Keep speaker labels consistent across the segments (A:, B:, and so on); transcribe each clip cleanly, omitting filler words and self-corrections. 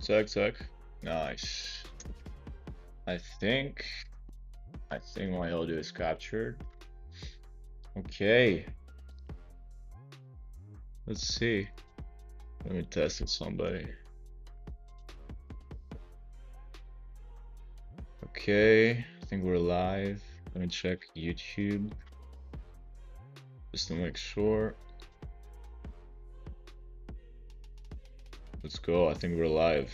A: Check. Nice. I think my audio is captured. Okay. Let's see. Let me test with somebody. Okay, I think we're live. Let me check YouTube just to make sure. Let's go. I think we're live.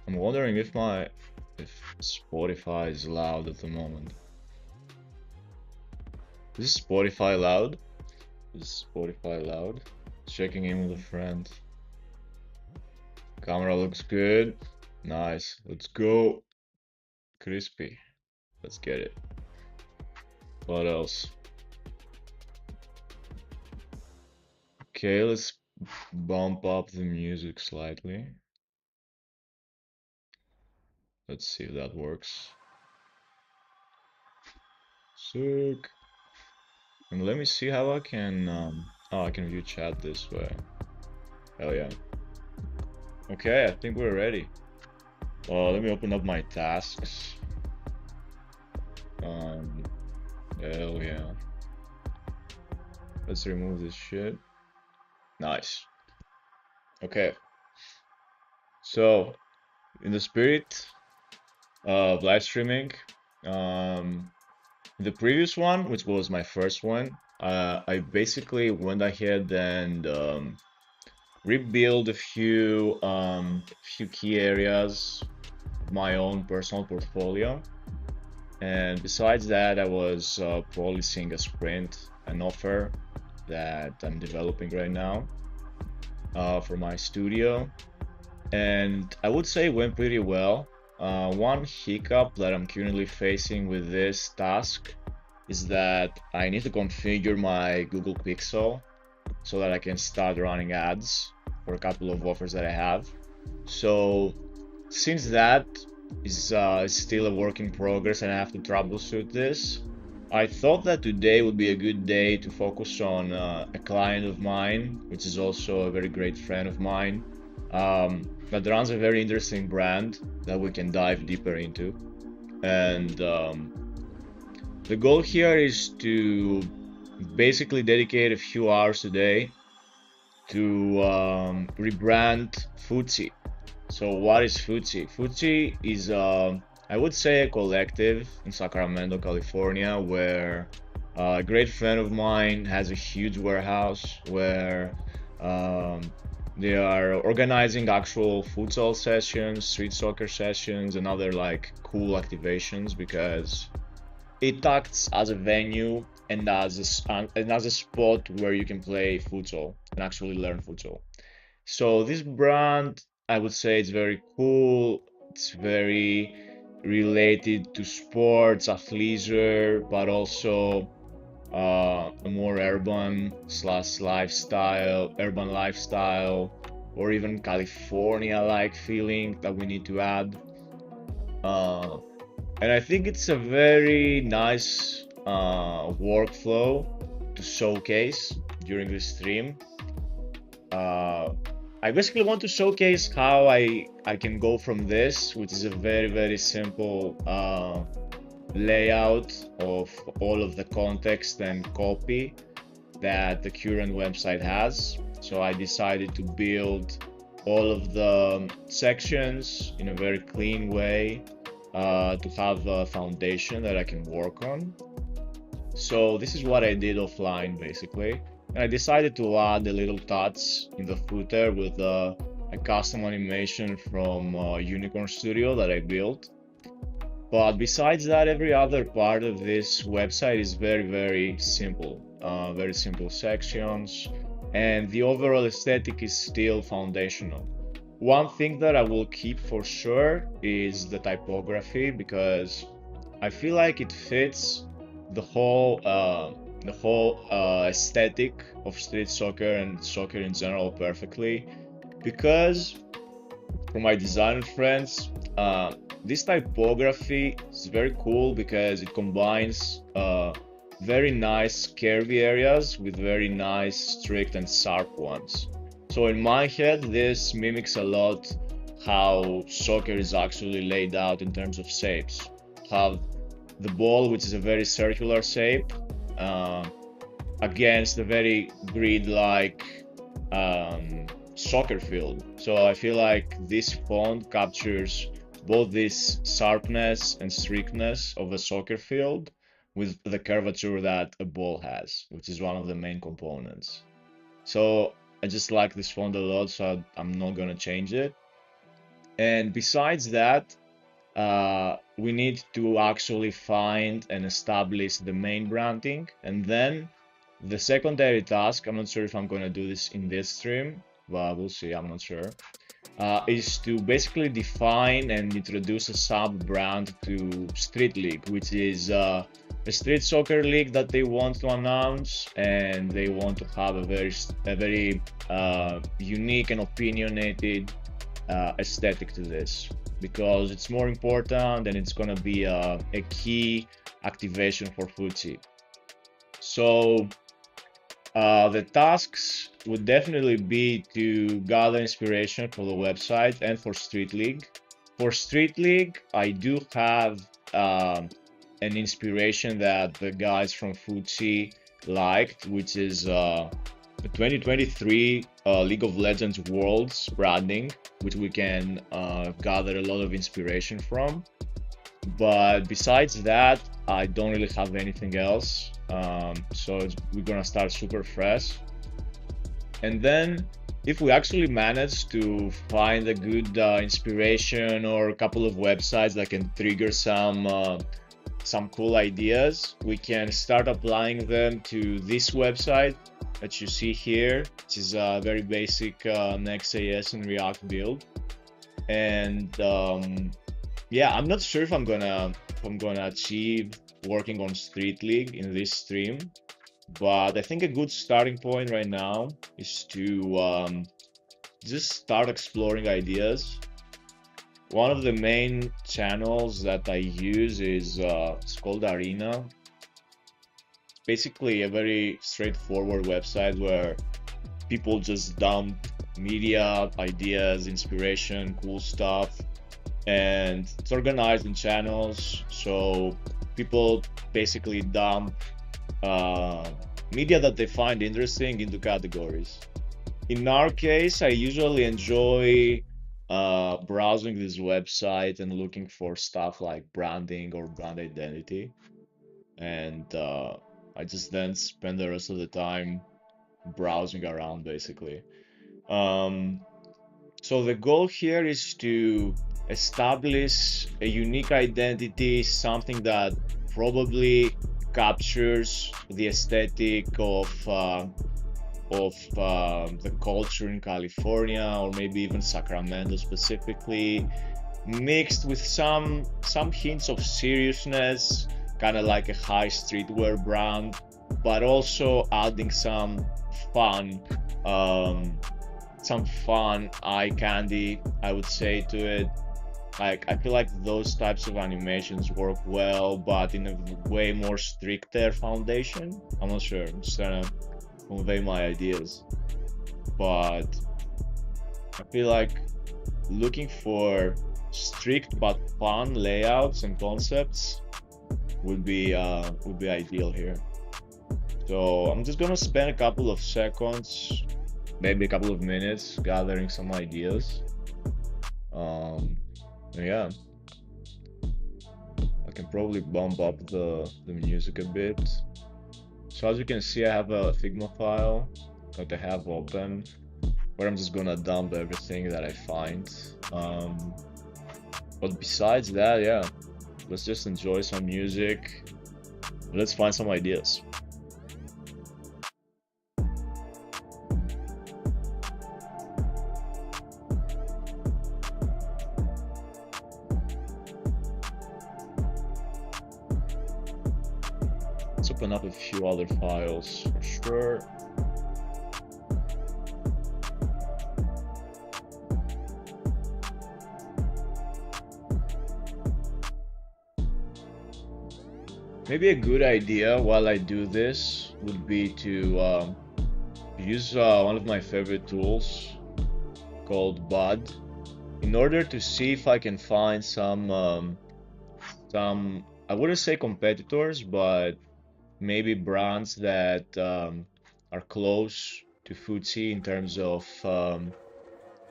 A: I'm wondering if Spotify is loud at the moment. Is Spotify loud? Is Spotify loud? Checking in with a friend. Camera looks good. Nice. Let's go. Crispy. Let's get it. What else? Okay, let's bump up the music slightly. Let's see if that works. Sick. And let me see how I can I can view chat this way. Hell yeah. Okay, I think we're ready. Let me open up my tasks. Hell yeah. Let's remove this shit. Nice. Okay. So, in the spirit of live streaming, the previous one, which was my first one, I basically went ahead and rebuild a few key areas of my own personal portfolio. And besides that, I was policing a sprint, an offer that I'm developing right now for my studio. And I would say it went pretty well. One hiccup that I'm currently facing with this task is that I need to configure my Google Pixel so that I can start running ads for a couple of offers that I have. So since that is still a work in progress and I have to troubleshoot this, I thought that today would be a good day to focus on a client of mine, which is also a very great friend of mine, that runs a very interesting brand that we can dive deeper into. And the goal here is to basically dedicate a few hours a day to rebrand Footsie. So what is Footsie? Footsie is, I would say, a collective in Sacramento, California, where a great friend of mine has a huge warehouse where they are organizing actual futsal sessions, street soccer sessions, and other like cool activations because it acts as a venue and as a spot where you can play futsal and actually learn futsal. So this brand, I would say, it's very cool. It's very related to sports, athleisure, but also a more urban lifestyle, or even California-like feeling that we need to add. And I think it's a very nice workflow to showcase during the stream. I basically want to showcase how I can go from this, which is a very simple layout of all of the context and copy that the current website has. So I decided to build all of the sections in a very clean way to have a foundation that I can work on. So this is what I did offline basically. And I decided to add the little touch in the footer with a custom animation from Unicorn Studio that I built. But besides that, every other part of this website is very simple. Very simple sections, and the overall aesthetic is still foundational. One thing that I will keep for sure is the typography, because I feel like it fits the whole aesthetic of street soccer and soccer in general perfectly. Because for my designer friends, this typography is very cool because it combines very nice curvy areas with very nice strict and sharp ones. So in my head, this mimics a lot how soccer is actually laid out in terms of shapes. Have the ball, which is a very circular shape, uh, against a very grid-like soccer field. So I feel like this font captures both this sharpness and strictness of a soccer field with the curvature that a ball has, which is one of the main components. So I just like this font a lot, so I'm not gonna change it. And besides that, we need to actually find and establish the main branding, and then the secondary task, I'm not sure if I'm gonna do this in this stream, but we'll see, I'm not sure, is to basically define and introduce a sub-brand to Street League, which is a street soccer league that they want to announce, and they want to have a very unique and opinionated aesthetic to this, because it's more important and it's going to be a key activation for Futsi. So the tasks would definitely be to gather inspiration for the website and for Street League. For Street League, I do have an inspiration that the guys from Futsi liked, which is the 2023 League of Legends Worlds branding, which we can gather a lot of inspiration from. But besides that, I don't really have anything else. So we're gonna start super fresh. And then if we actually manage to find a good inspiration or a couple of websites that can trigger some cool ideas, we can start applying them to this website that you see here, which is a very basic Next.js and React build. And yeah, I'm not sure if I'm gonna achieve working on Street League in this stream, but I think a good starting point right now is to just start exploring ideas. One of the main channels that I use is it's called Arena. It's basically a very straightforward website where people just dump media, ideas, inspiration, cool stuff, and it's organized in channels. So people basically dump media that they find interesting into categories. In our case, I usually enjoy browsing this website and looking for stuff like branding or brand identity, and I just then spend the rest of the time browsing around basically. So the goal here is to establish a unique identity, something that probably captures the aesthetic of the culture in California, or maybe even Sacramento specifically, mixed with some hints of seriousness, kind of like a high streetwear brand, but also adding some fun eye candy, I would say, to it. Like, I feel like those types of animations work well, but in a way more stricter foundation. I'm not sure, I'm just trying to convey my ideas, but I feel like looking for strict but fun layouts and concepts would be ideal here. So I'm just gonna spend a couple of seconds, maybe a couple of minutes, gathering some ideas. Yeah, I can probably bump up the music a bit. So as you can see, I have a Figma file that I have open, where I'm just gonna dump everything that I find. But besides that, yeah, let's just enjoy some music. Let's find some ideas. Let's open up a few other files for sure. Maybe a good idea while I do this would be to use one of my favorite tools called Bud in order to see if I can find some I wouldn't say competitors, but maybe brands that are close to Foodsie in terms of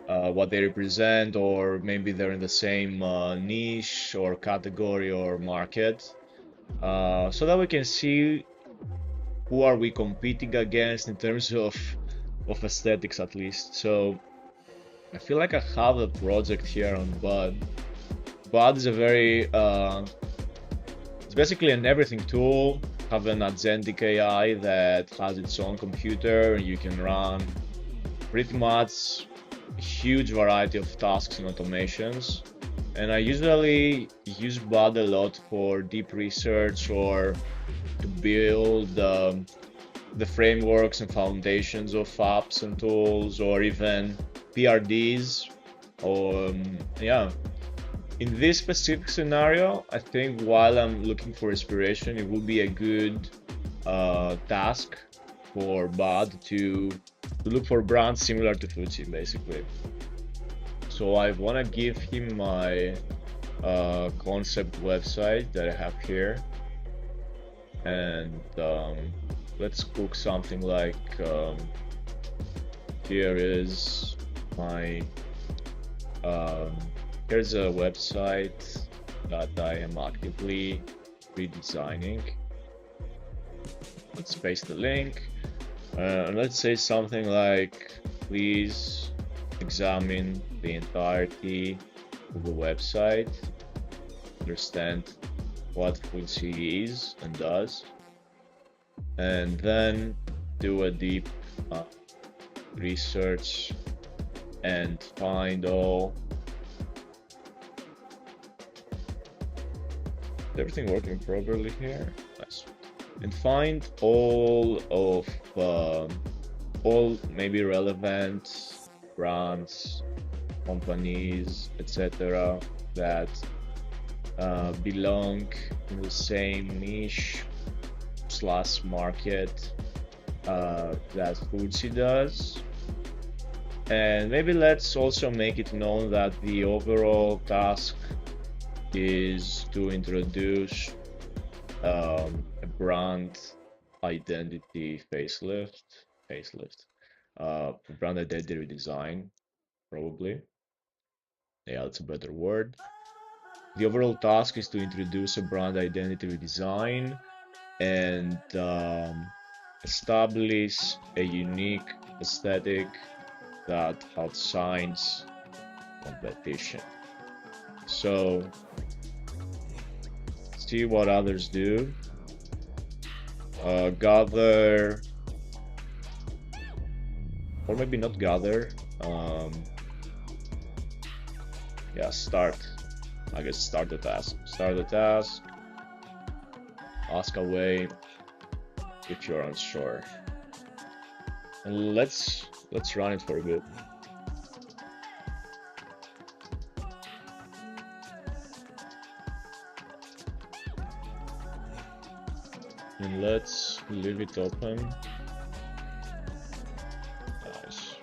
A: what they represent, or maybe they're in the same niche or category or market, so that we can see who are we competing against in terms of aesthetics at least. So I feel like I have a project here on Bud. Bud is a very it's basically an everything tool. Have an agentic AI that has its own computer, and you can run pretty much a huge variety of tasks and automations. And I usually use Bud a lot for deep research or to build the frameworks and foundations of apps and tools, or even PRDs. Or yeah, in this specific scenario, I think while I'm looking for inspiration, it would be a good task for Bud to look for brands similar to Fuji, basically. So I want to give him my concept website that I have here, and let's cook something like here is my here's a website that I am actively redesigning. Let's paste the link, and let's say something like, please examine the entirety of the website, understand what Foodsie is and does, and then do a deep research and find all. Is everything working properly here? Nice. And find all of all maybe relevant brands, companies, etc. that belong in the same niche / market that Foodsie does. And maybe let's also make it known that the overall task is to introduce a brand identity facelift, brand identity redesign, probably. Yeah, that's a better word. The overall task is to introduce a brand identity redesign and establish a unique aesthetic that outshines competition. So, see what others do. Gather, or maybe not gather. Yeah, start. I guess start the task. Start the task. Ask away if you're unsure. And let's run it for a bit. And let's leave it open. Nice.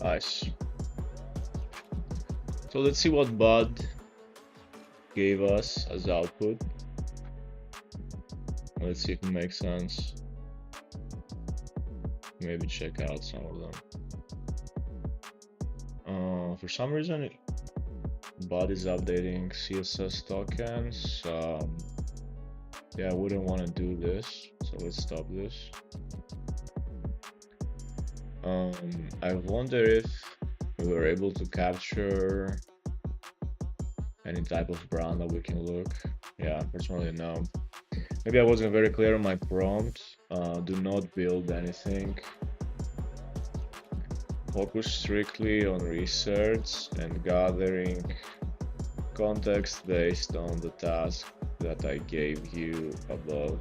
A: Nice. So let's see what Bud gave us as output. Let's see if it makes sense. Maybe check out some of them. For some reason, Bud is updating CSS tokens. Yeah, I wouldn't want to do this, so let's stop this. I wonder if we were able to capture any type of brand that we can look. Yeah, personally, no. Maybe I wasn't very clear on my prompt. Do not build anything. Focus strictly on research and gathering context based on the task that I gave you above.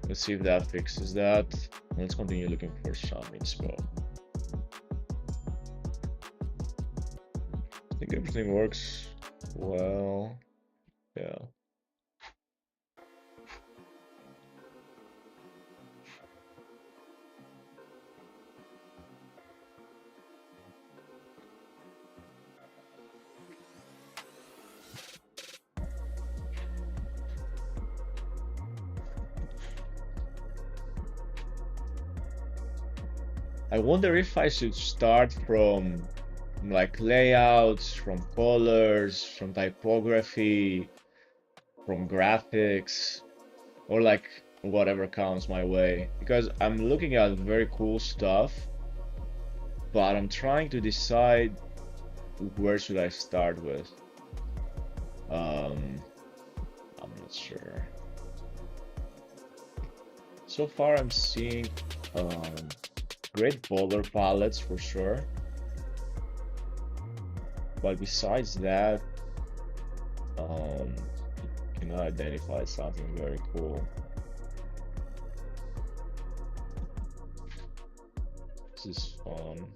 A: Let's see if that fixes that. Let's continue looking for some inspo. I think everything works well. Yeah. I wonder if I should start from like layouts, from colors, from typography, from graphics, or like whatever comes my way. Because I'm looking at very cool stuff, but I'm trying to decide where should I start with. I'm not sure. So far I'm seeing great color palettes for sure, but besides that, cannot identify something very cool. This is fun.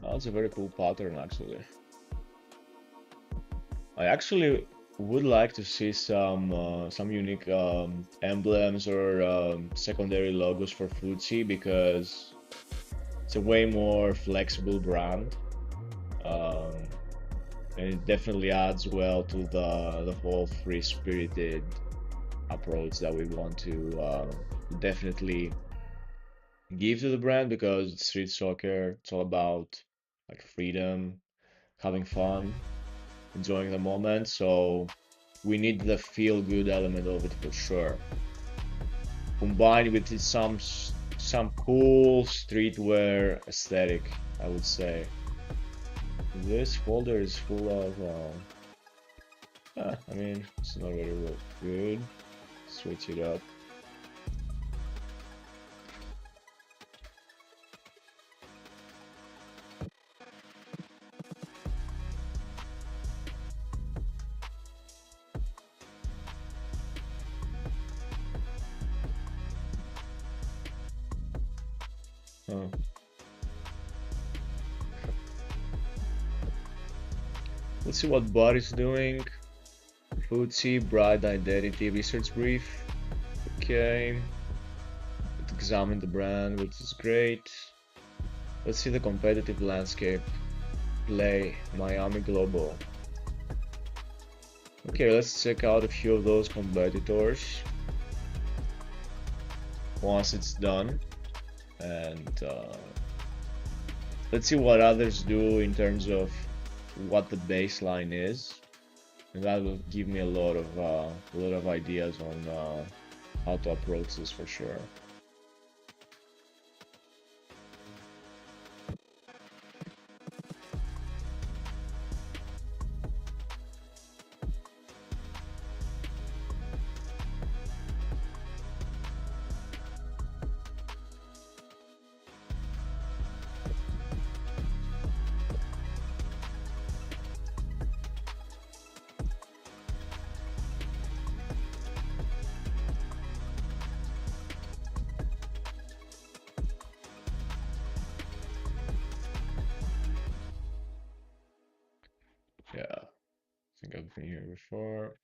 A: That's a very cool pattern, actually. I actually would like to see some unique emblems or secondary logos for Foodsie because it's a way more flexible brand, um, and it definitely adds well to the whole free-spirited approach that we want to definitely give to the brand because street soccer, it's all about like freedom, having fun, enjoying the moment. So we need the feel-good element of it for sure, combined with some cool streetwear aesthetic, I would say. This folder is full of. I mean, it's not really good. Switch it up. Let's see what Bud is doing. Foodsie, brand identity, research brief. Okay. Let's examine the brand, which is great. Let's see the competitive landscape. Play, Miami Global. Okay, let's check out a few of those competitors once it's done. And let's see what others do in terms of what the baseline is, and that will give me a lot of ideas on how to approach this for sure. think I've been here before.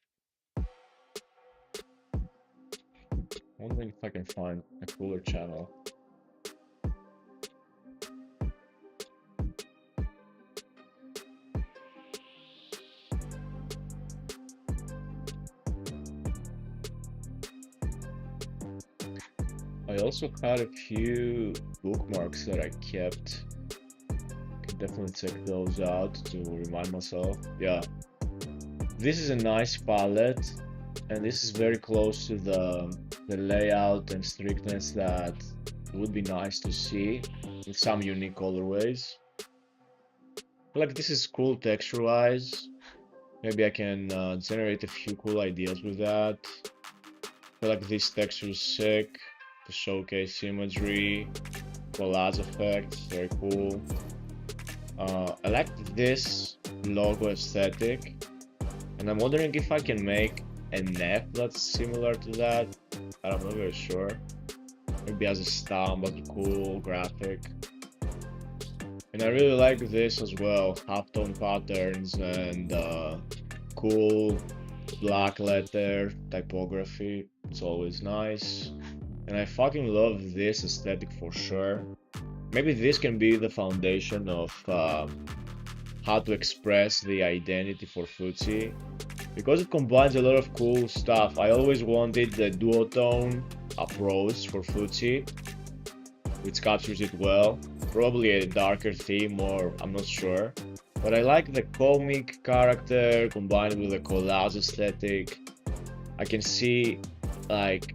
A: Wondering if I can find a cooler channel. I also had a few bookmarks that I kept. Can definitely check those out to remind myself. Yeah, this is a nice palette, and this is very close to the layout and strictness that would be nice to see with some unique colorways. Like this is cool texture-wise. Maybe I can generate a few cool ideas with that. I feel like this texture is sick to showcase imagery, collage effects, very cool. I like this logo aesthetic, and I'm wondering if I can make an F that's similar to that. I'm not very sure. Maybe as a stamp, as a cool graphic. And I really like this as well, halftone patterns and cool black letter typography. It's always nice. And I fucking love this aesthetic for sure. Maybe this can be the foundation of how to express the identity for Footsie, because it combines a lot of cool stuff. I always wanted the duotone approach for Footsie, which captures it well. Probably a darker theme, or I'm not sure. But I like the comic character combined with the collage aesthetic. I can see like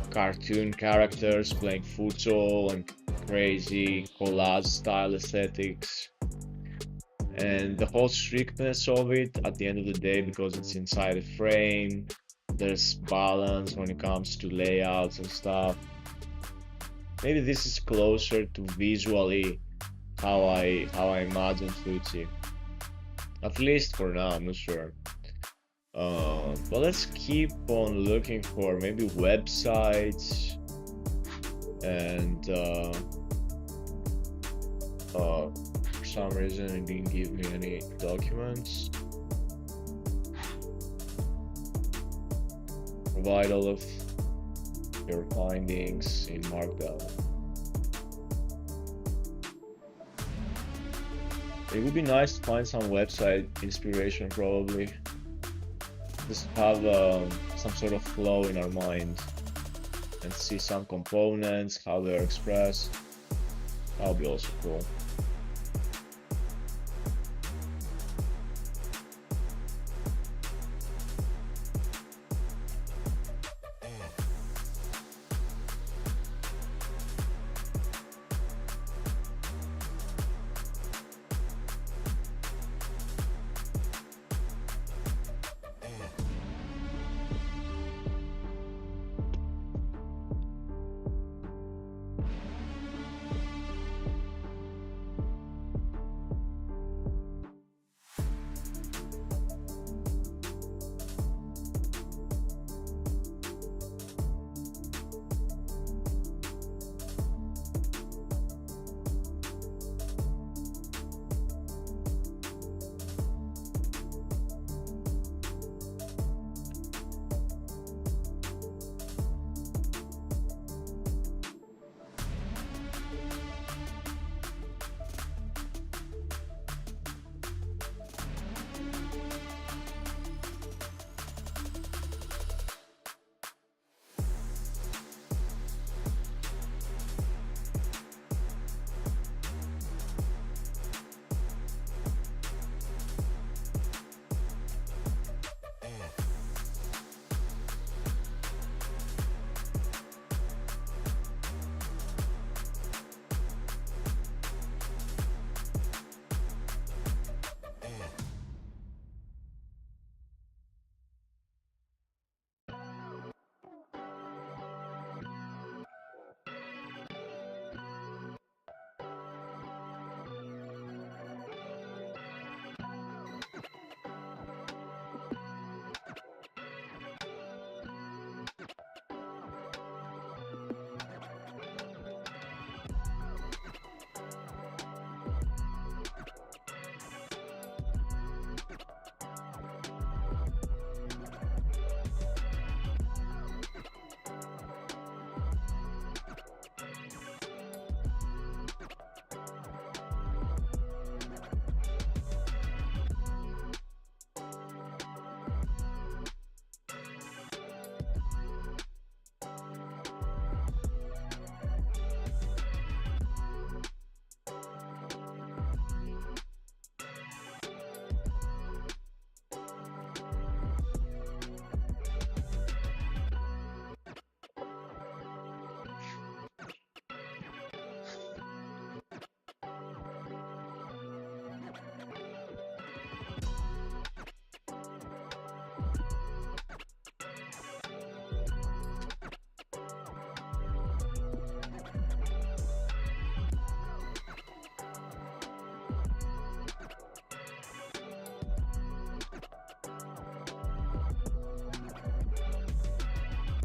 A: cartoon characters playing futsal and crazy collage style aesthetics. And the whole strictness of it at the end of the day, because it's inside a frame, there's balance when it comes to layouts and stuff. Maybe this is closer to visually how I imagine Footsie. At least for now, I'm not sure. But let's keep on looking for maybe websites and for some reason it didn't give me any documents. Provide all of your findings in Markdown. It would be nice to find some website inspiration, probably. Just have some sort of flow in our mind and see some components, how they're expressed. That would be also cool.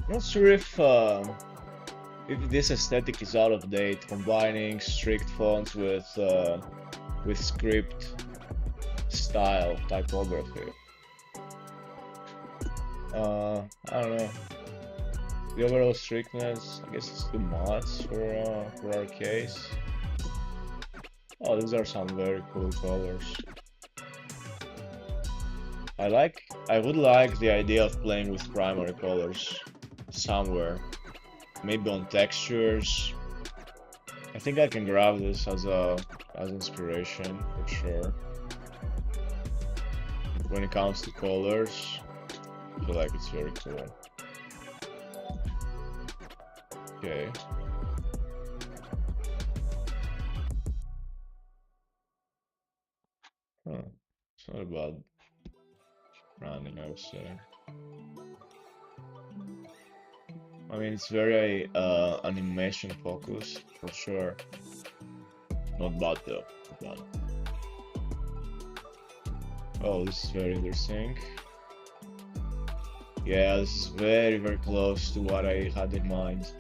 A: Not sure if this aesthetic is out of date, combining strict fonts with script style typography. I don't know. The overall strictness, I guess it's too much for our case. Oh, these are some very cool colors. I would like the idea of playing with primary colors somewhere. Maybe on textures. I think I can grab this as inspiration for sure. When it comes to colors, I feel like it's very cool. Okay. Huh. It's not a bad branding, I would say. I mean, it's very animation focused for sure. Not bad though. Not bad. Oh, this is very interesting. Yeah, this is very, very close to what I had in mind.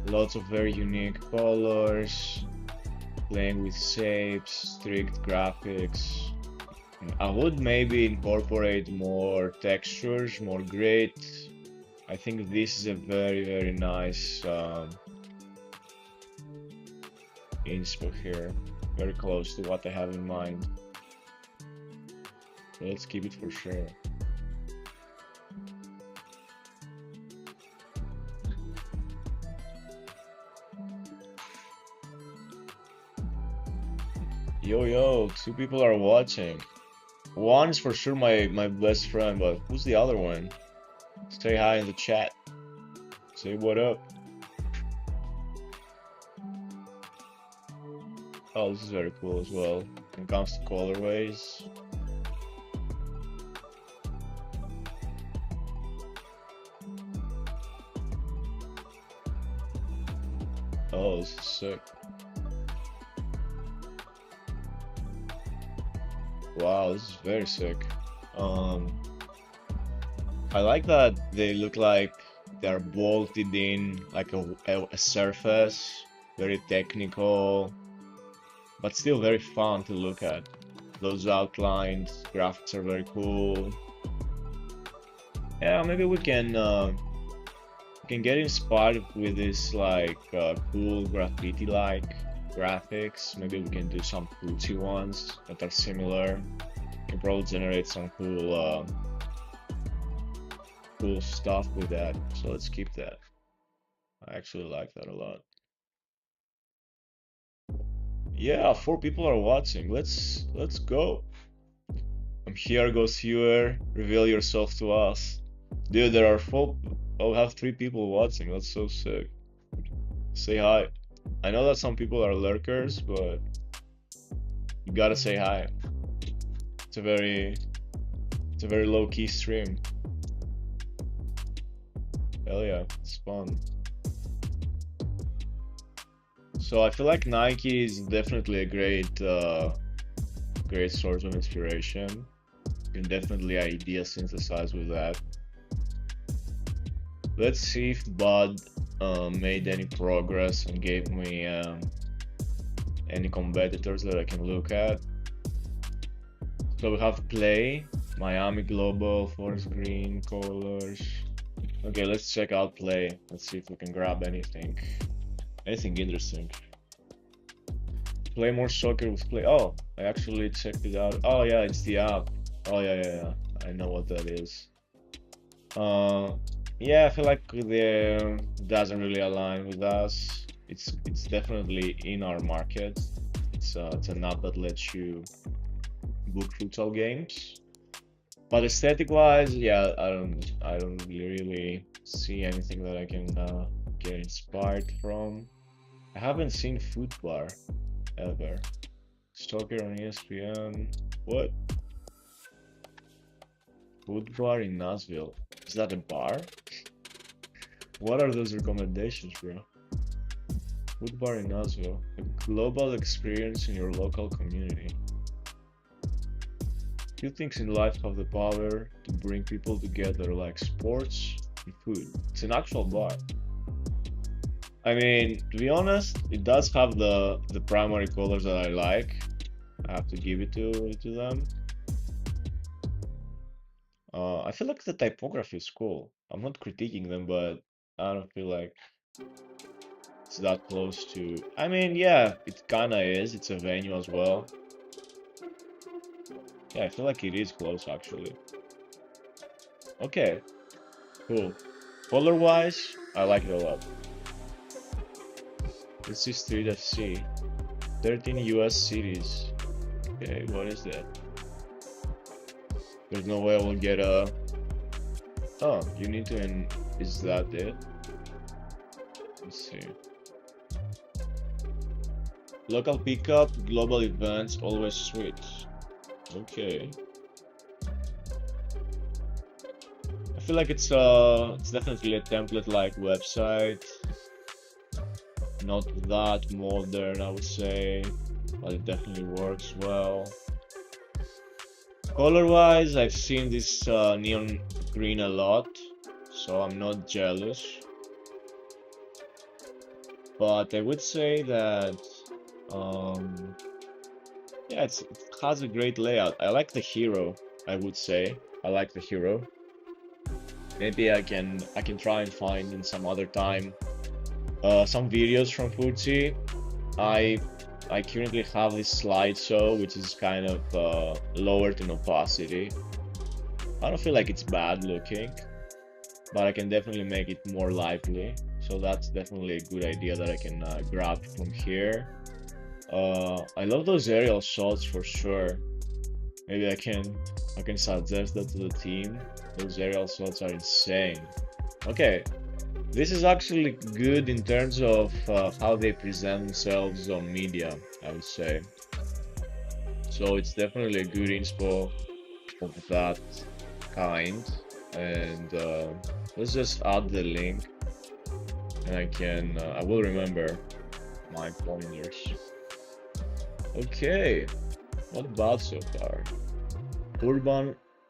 A: Lots of very unique colors, playing with shapes, strict graphics. I would maybe incorporate more textures, more grit. I think this is a very, very nice inspo here. Very close to what I have in mind. So let's keep it for sure. Yo, 2 people are watching. One is for sure my best friend, but who's the other one? Say hi in the chat. Say what up. Oh, this is very cool as well. When it comes to colorways. Oh, this is sick. Wow, this is very sick. I like that they look like they're bolted in like a surface, very technical, but still very fun to look at. Those outlines, graphics are very cool. Yeah, maybe we can get inspired with this like cool graffiti-like graphics. Maybe we can do some fruity ones that are similar. Can probably generate some cool cool stuff with that. So let's keep that. I actually like that a lot. Yeah, 4 people are watching. Let's go. I'm here, go Sewer. Reveal yourself to us. Dude, there are 4. Oh, we have 3 people watching. That's so sick. Say hi. I know that some people are lurkers, but you gotta say hi. It's a very low-key stream. Hell yeah, it's fun. So I feel like Nike is definitely a great source of inspiration. You can definitely idea synthesize with that. Let's see if Bud made any progress and gave me any competitors that I can look at. So we have Play, Miami Global, Forest Green, Colors. Okay, let's check out Play. Let's see if we can grab anything interesting. Play more soccer with Play. Oh, I actually checked it out. Oh yeah, it's the app. Oh yeah. I know what that is. Yeah, I feel like it doesn't really align with us. It's definitely in our market. It's an app that lets you book futsal games. But aesthetic-wise, yeah, I don't really see anything that I can get inspired from. I haven't seen Food Bar ever. Stalker on ESPN. What? Food Bar in Nashville. Is that a bar? What are those recommendations, bro? Food Bar in Nashville. A global experience in your local community. Few things in life have the power to bring people together, like sports, and food. It's an actual bar. I mean, to be honest, it does have the primary colors that I like. I have to give it to them. I feel like the typography is cool. I'm not critiquing them, but I don't feel like it's that close to. I mean, yeah, it kinda is. It's a venue as well. Yeah, I feel like it is close actually. Okay, cool. Color-wise, I like it a lot. Let's see Street FC. 13 US cities. Okay, what is that? There's no way I will get a. Oh, you need to. Is that it? Let's see. Local pickup, global events, always switch. Okay. I feel like it's definitely a template-like website. Not that modern, I would say, but it definitely works well. Color-wise, I've seen this neon green a lot, so I'm not jealous. But I would say that, yeah, it has a great layout. I like the hero, I would say. I like the hero. Maybe I can try and find in some other time some videos from Foodsie. I currently have this slideshow which is kind of lowered in opacity. I don't feel like it's bad looking, but I can definitely make it more lively. So that's definitely a good idea that I can grab from here. I love those aerial shots for sure. Maybe I can suggest that to the team. Those aerial shots are insane. Okay, this is actually good in terms of how they present themselves on media, I would say. So it's definitely a good inspo of that kind. And let's just add the link, and I will remember my pointers. Okay, not bad so far.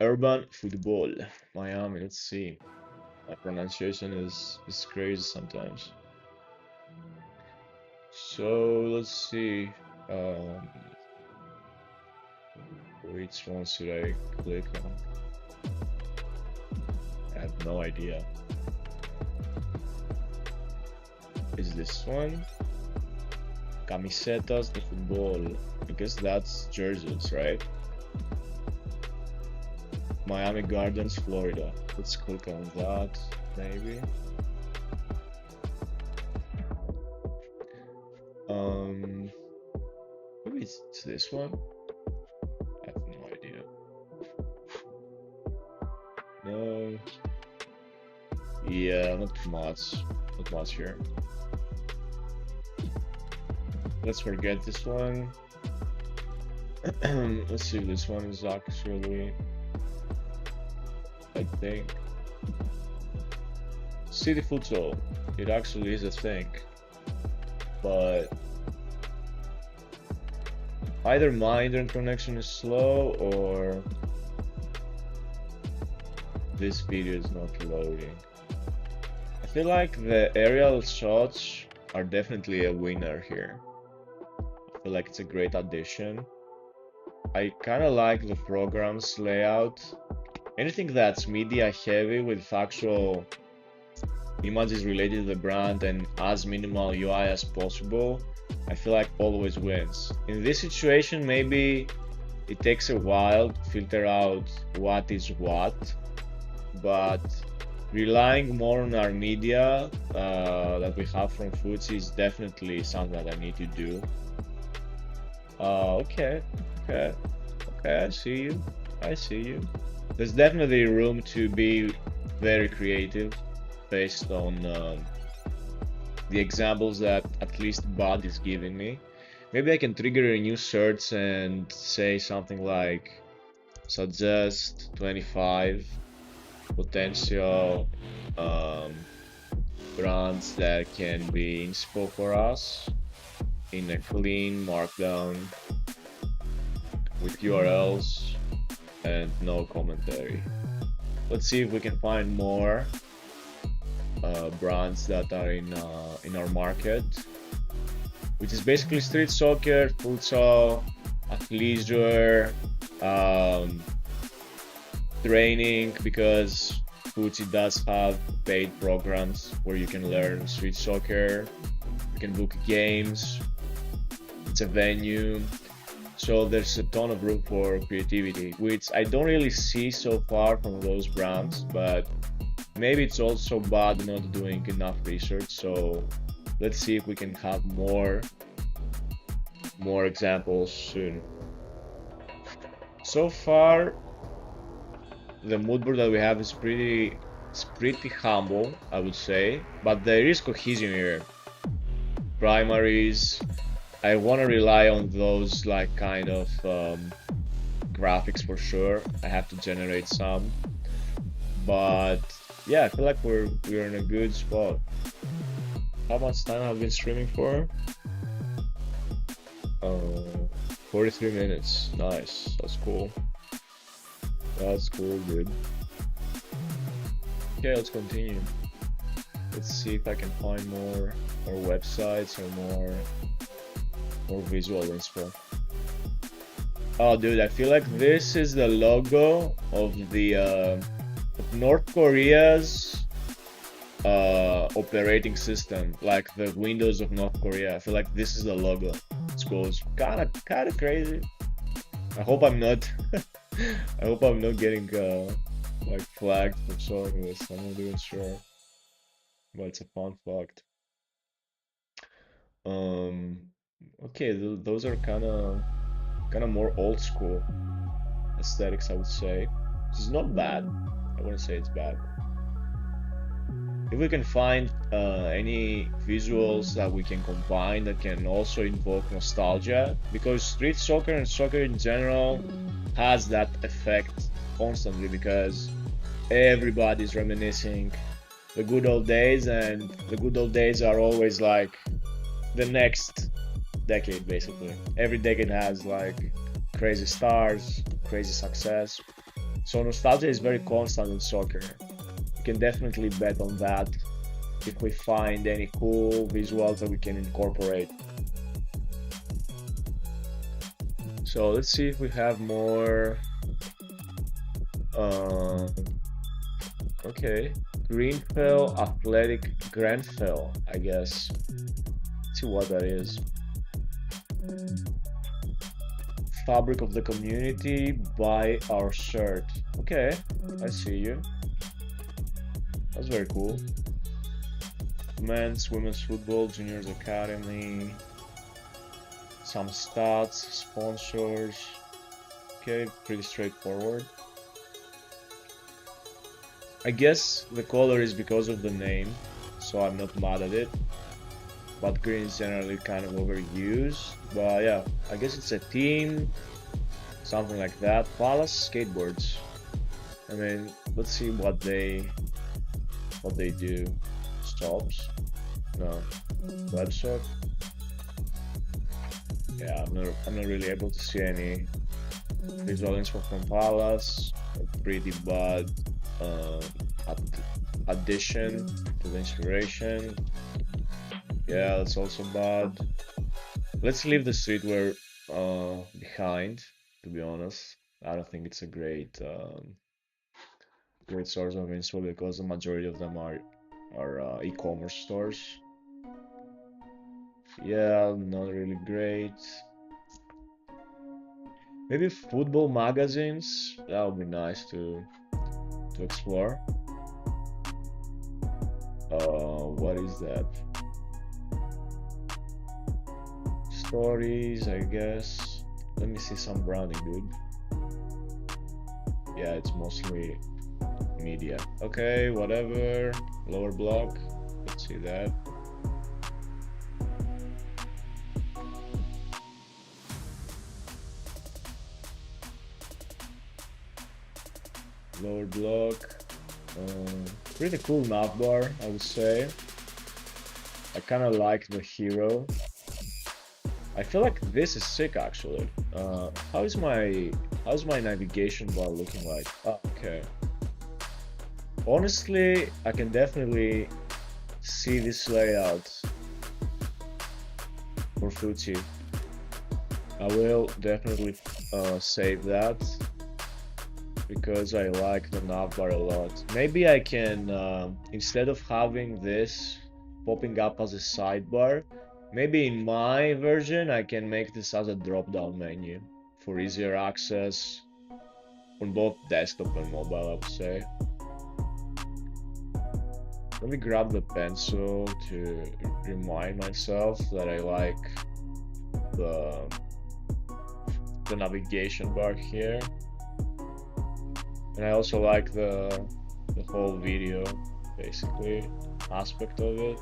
A: Urban football, Miami. Let's see. My pronunciation is crazy sometimes. So let's see. Um, which one should I click on? I have no idea. Is this one? Camisetas de fútbol. I guess that's jerseys, right? Miami Gardens, Florida. Let's click on that, maybe. Um, maybe it's this one. I have no idea. No. Yeah, not much. Not much here. Let's forget this one. Let's see if this one is actually. I think. City futsal. It actually is a thing. But either my internet connection is slow or this video is not loading. I feel like the aerial shots are definitely a winner here. I feel like it's a great addition. I kind of like the program's layout. Anything that's media heavy with actual images related to the brand and as minimal UI as possible, I feel like always wins. In this situation, maybe it takes a while to filter out what is what, but relying more on our media that we have from Foodsie is definitely something that I need to do. Okay, I see you. I see you. There's definitely room to be very creative based on the examples that at least Bud is giving me. Maybe I can trigger a new search and say something like suggest 25 potential brands that can be inspo for us in a clean markdown with URLs and no commentary. Let's see if we can find more. brands that are in our market, which is basically street soccer, futsal, athleisure, um, training, because Futsi does have paid programs where you can learn street soccer, you can book games, it's a venue, so there's a ton of room for creativity, which I don't really see so far from those brands, but maybe it's also bad not doing enough research, so let's see if we can have more examples soon. So far, the mood board that we have is pretty humble, I would say, but there is cohesion here. Primaries, I want to rely on those like kind of graphics for sure. I have to generate some, but yeah, I feel like we're in a good spot. How much time have I been streaming for? 43 minutes. Nice. That's cool. That's cool, dude. Okay, let's continue. Let's see if I can find more websites or more visual inspo. Oh, dude, I feel like this is the logo of the of North Korea's operating system, like the Windows of North Korea. I feel like this is the logo. It's cool. It's kind of crazy. I hope I'm not. I hope I'm not getting like flagged for showing this. I'm not even sure, but it's a fun fact. Okay, those are kind of more old school aesthetics, I would say. This is not bad. I wouldn't say it's bad. If we can find any visuals that we can combine that can also invoke nostalgia, because street soccer and soccer in general has that effect constantly, because everybody's reminiscing the good old days, and the good old days are always like the next decade, basically. Every decade has like crazy stars, crazy success. So nostalgia is very constant in soccer. You can definitely bet on that if we find any cool visuals that we can incorporate. So let's see if we have more. Okay, Greenfell Athletic Grenfell, I guess. Let's see what that is. Fabric of the community, buy our shirt. Okay, I see you. That's very cool. Men's, women's football, juniors academy. Some stats, sponsors. Okay, pretty straightforward. I guess the color is because of the name, so I'm not mad at it. But green is generally kind of overused. But yeah, I guess it's a team, something like that. Palace skateboards. I mean, let's see what they do. Shops? No. Webshop? Yeah, I'm not really able to see any visual info from Palace. A pretty bad addition to the inspiration. Yeah, that's also bad. Let's leave the streetwear behind, to be honest. I don't think it's a great source of inspo, because the majority of them are e-commerce stores. Yeah, not really great. Maybe football magazines. That would be nice to explore. What is that? Stories, I guess. Let me see some branding, dude. Yeah, it's mostly media. Okay, whatever. Lower block. Let's see that. Lower block. Pretty cool navbar, I would say. I kind of like the hero. I feel like this is sick, actually. How's my navigation bar looking like? Oh, okay. Honestly, I can definitely see this layout for Fuji. I will definitely save that because I like the navbar a lot. Maybe I can, instead of having this popping up as a sidebar, maybe in my version I can make this as a drop-down menu for easier access on both desktop and mobile, I would say. Let me grab the pencil to remind myself that I like the navigation bar here. And I also like the whole video, basically, aspect of it.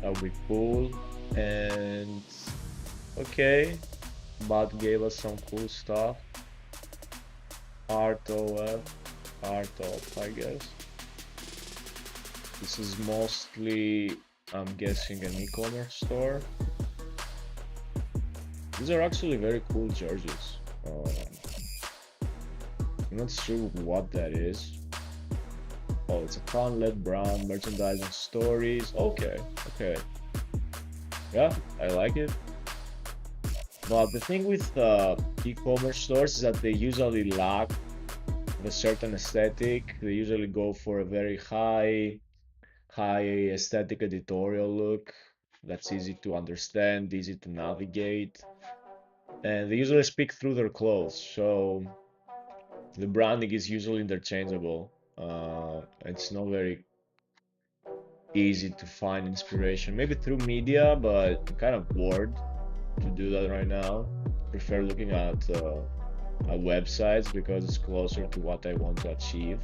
A: That would be cool. And okay, Bot gave us some cool stuff. Art OF, I guess. This is mostly, I'm guessing, an e-commerce store. These are actually very cool jerseys. I'm not sure what that is. Oh, it's a fan-led brand, merchandising stories. Okay. Yeah, I like it. But the thing with e-commerce stores is that they usually lack a certain aesthetic. They usually go for a very high aesthetic editorial look that's easy to understand, easy to navigate, and they usually speak through their clothes, so the branding is usually interchangeable. It's not very easy to find inspiration, maybe through media, but I'm kind of bored to do that right now. Prefer looking at websites because it's closer to what I want to achieve.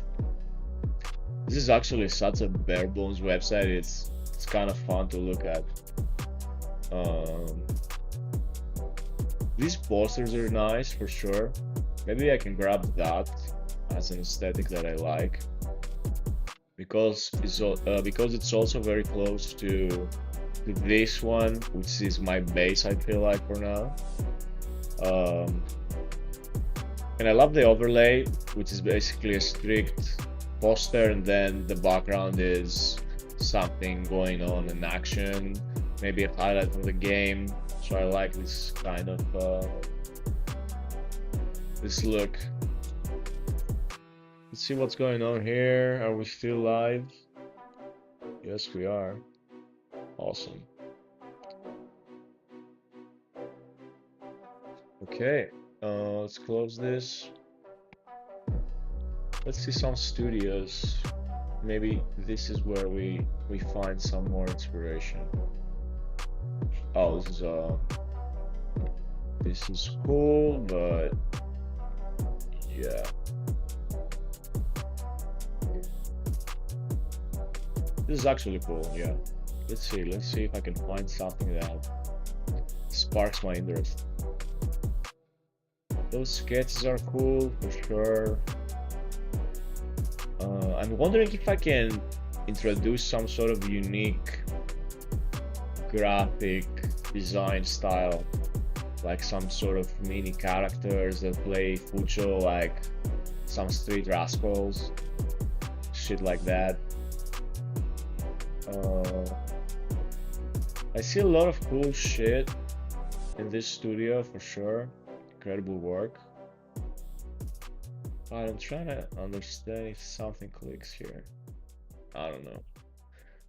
A: This is actually such a bare bones website. It's kind of fun to look at. These posters are nice for sure. Maybe I can grab that as an aesthetic that I like because it's also very close to this one, which is my base. I feel like for now. And I love the overlay, which is basically a strict poster, and then the background is something going on in action, maybe a highlight of the game. So I like this kind of this look. Let's see what's going on here. Are we still live? Yes, we are. Awesome. Okay, let's close this. Let's see some studios. Maybe this is where we find some more inspiration. Oh, this is cool, but yeah. This is actually cool, yeah. Let's see if I can find something that sparks my interest. Those sketches are cool for sure. I'm wondering if I can introduce some sort of unique graphic design style, like some sort of mini characters that play fucho, like some street rascals, shit like that. I see a lot of cool shit in this studio for sure. Incredible work. But I'm trying to understand if something clicks here. I don't know.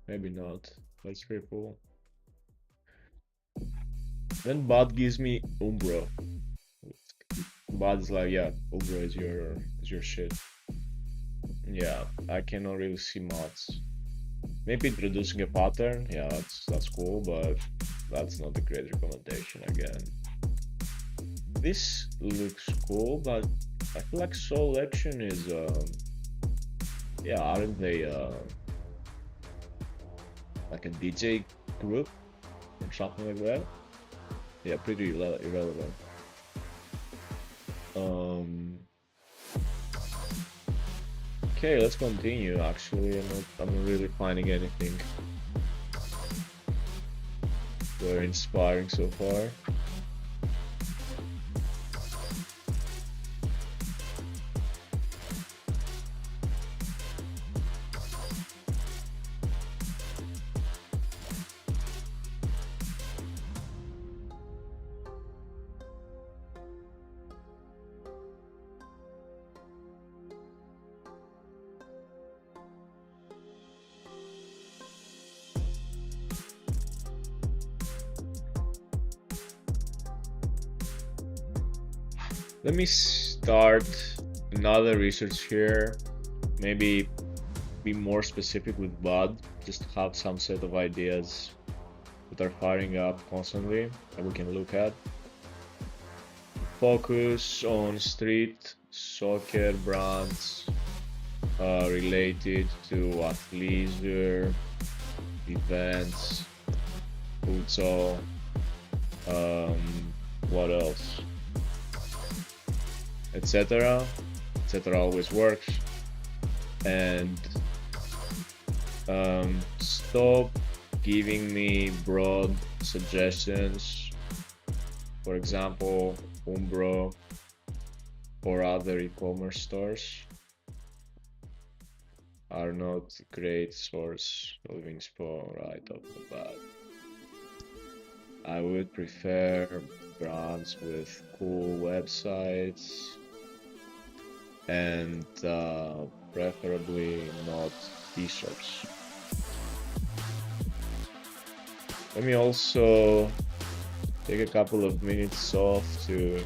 A: Maybe not. But it's pretty cool. Then Bud gives me Umbro. Bud's like, yeah, Umbro is your shit. Yeah, I cannot really see mods. Maybe introducing a pattern, yeah, that's cool, but that's not a great recommendation again. This looks cool, but I feel like Soul Action is, yeah, aren't they like a DJ group or something like that? Yeah, pretty irrelevant. Okay, let's continue. Actually, I'm not really finding anything very inspiring so far. Let me start another research here. Maybe be more specific with BUD, just to have some set of ideas that are firing up constantly that we can look at. Focus on street soccer brands related to athleisure, events, futsal, what else, etc. etc. always works. And stop giving me broad suggestions. For example, Umbro or other e-commerce stores are not a great source of inspo right off the bat. I would prefer brands with cool websites and preferably not e-shops. Let me also take a couple of minutes off to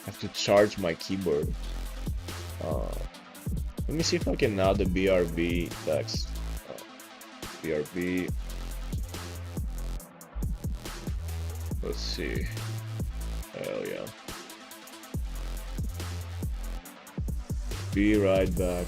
A: have to charge my keyboard. Let me see if I can add a BRB text. BRB. Let's see. Hell yeah. Be right back.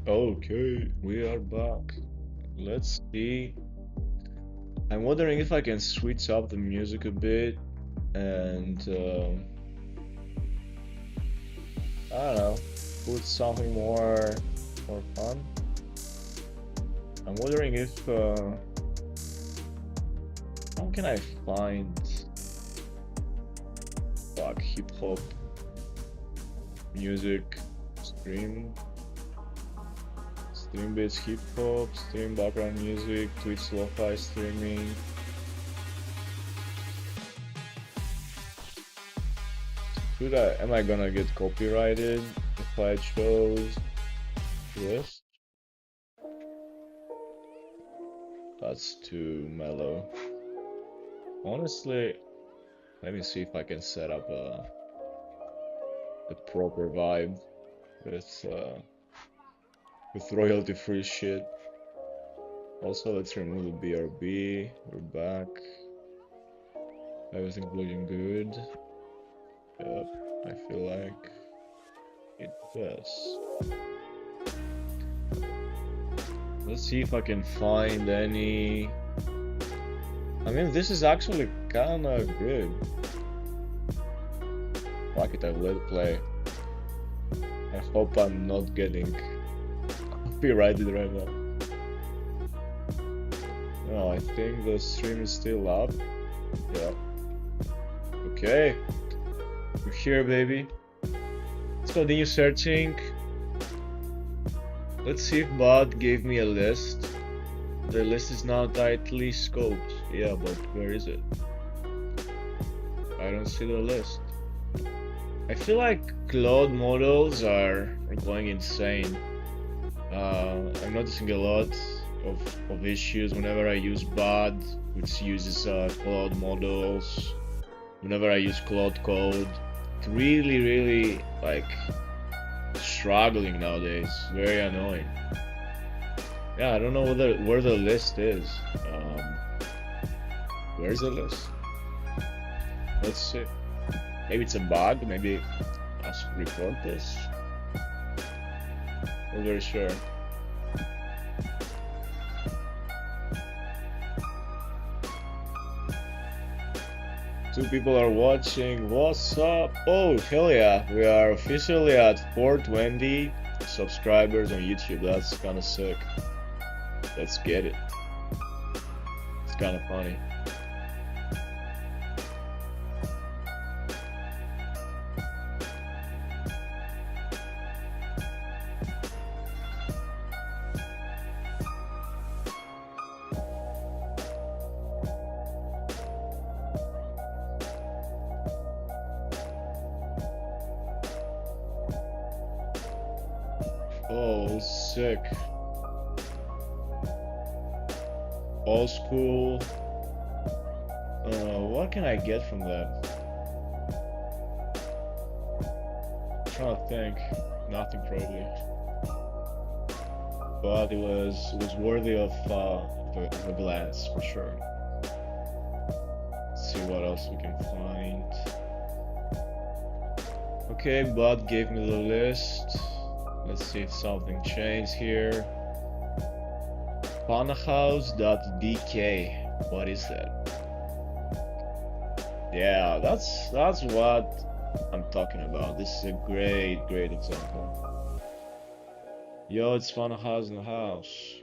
A: Okay, we are back. Let's see. I'm wondering if I can switch up the music a bit and I don't know, put something more fun. I'm wondering if how can I find like hip hop music stream based hip hop, stream background music, Twitch lo-fi streaming. Am I gonna get copyrighted if I chose this? That's too mellow. Honestly, let me see if I can set up the proper vibe with uh, with royalty-free shit. Also, let's remove the BRB. We're back. Everything's looking good. Yep, I feel like it does. Let's see if I can find any. I mean, this is actually kinda good. Fuck it, I'll let it play. I hope I'm not getting copyrighted right now. No, I think the stream is still up. Yeah. Okay. We're here, baby. Let's continue searching. Let's see if bot gave me a list. The list is now tightly scoped. Yeah, but where is it? I don't see the list. I feel like cloud models are going insane. I'm noticing a lot of issues whenever I use bot, which uses cloud models. Whenever I use cloud code, it's really like struggling nowadays. Very annoying. Yeah, I don't know where the list is. Where's the list? Let's see. Maybe it's a bug. Maybe I should report this. Not very sure. Two people are watching. What's up? Oh, hell yeah. We are officially at 420 subscribers on YouTube. That's kind of sick. Let's get it. It's kind of funny. Oh, sick. Old school. What can I get from that? I'm trying to think. Nothing probably. But it was worthy of a glance for sure. Let's see what else we can find. Okay, bot gave me the list. Let's see if something changed here. Panahouse.dk. What is that? Yeah, that's what I'm talking about. This is a great example. Yo, it's Panahouse in the house.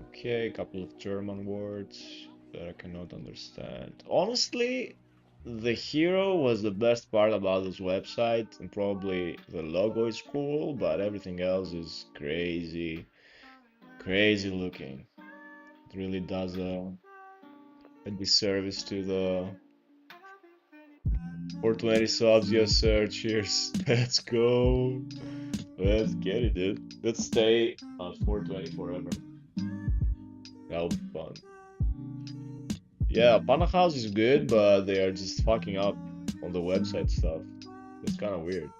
A: Okay, a couple of German words that I cannot understand. Honestly, the hero was the best part about this website, and probably the logo is cool, but everything else is crazy looking. It really does a disservice to the 420 subs. Yes sir, cheers. Let's go. Let's get it, dude. Let's stay on 420 forever. That'll be fun. Yeah, Pana House is good, but they are just fucking up on the website stuff. It's kind of weird.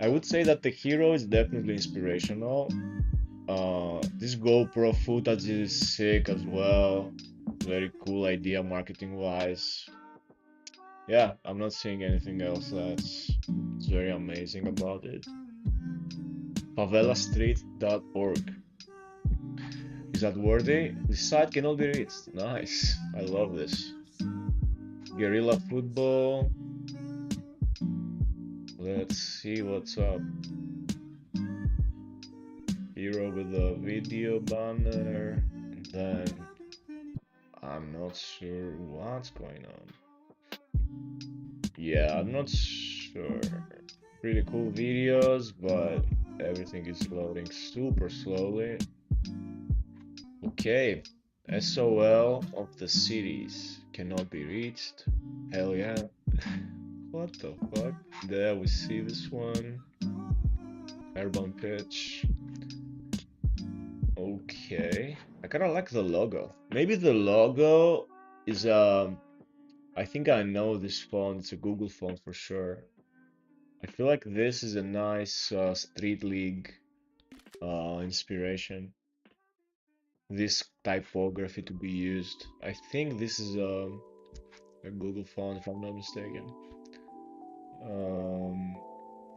A: I would say that the hero is definitely inspirational. This GoPro footage is sick as well. Very cool idea marketing wise. Yeah, I'm not seeing anything else that's very amazing about it. favelastreet.org. Is that worthy? This site cannot be reached. Nice. I love this. Guerrilla football. Let's see what's up. Hero with a video banner. And then I'm not sure what's going on. Yeah, I'm not sure. Pretty cool videos, but everything is loading super slowly. Okay, SOL of the cities cannot be reached. Hell yeah. What the fuck? There we see this one. Urban pitch. Okay. I kind of like the logo. Maybe the logo is I think I know this font. It's a Google font for sure. I feel like this is a nice Street League inspiration. This typography to be used. I think this is a Google font if I'm not mistaken. Um,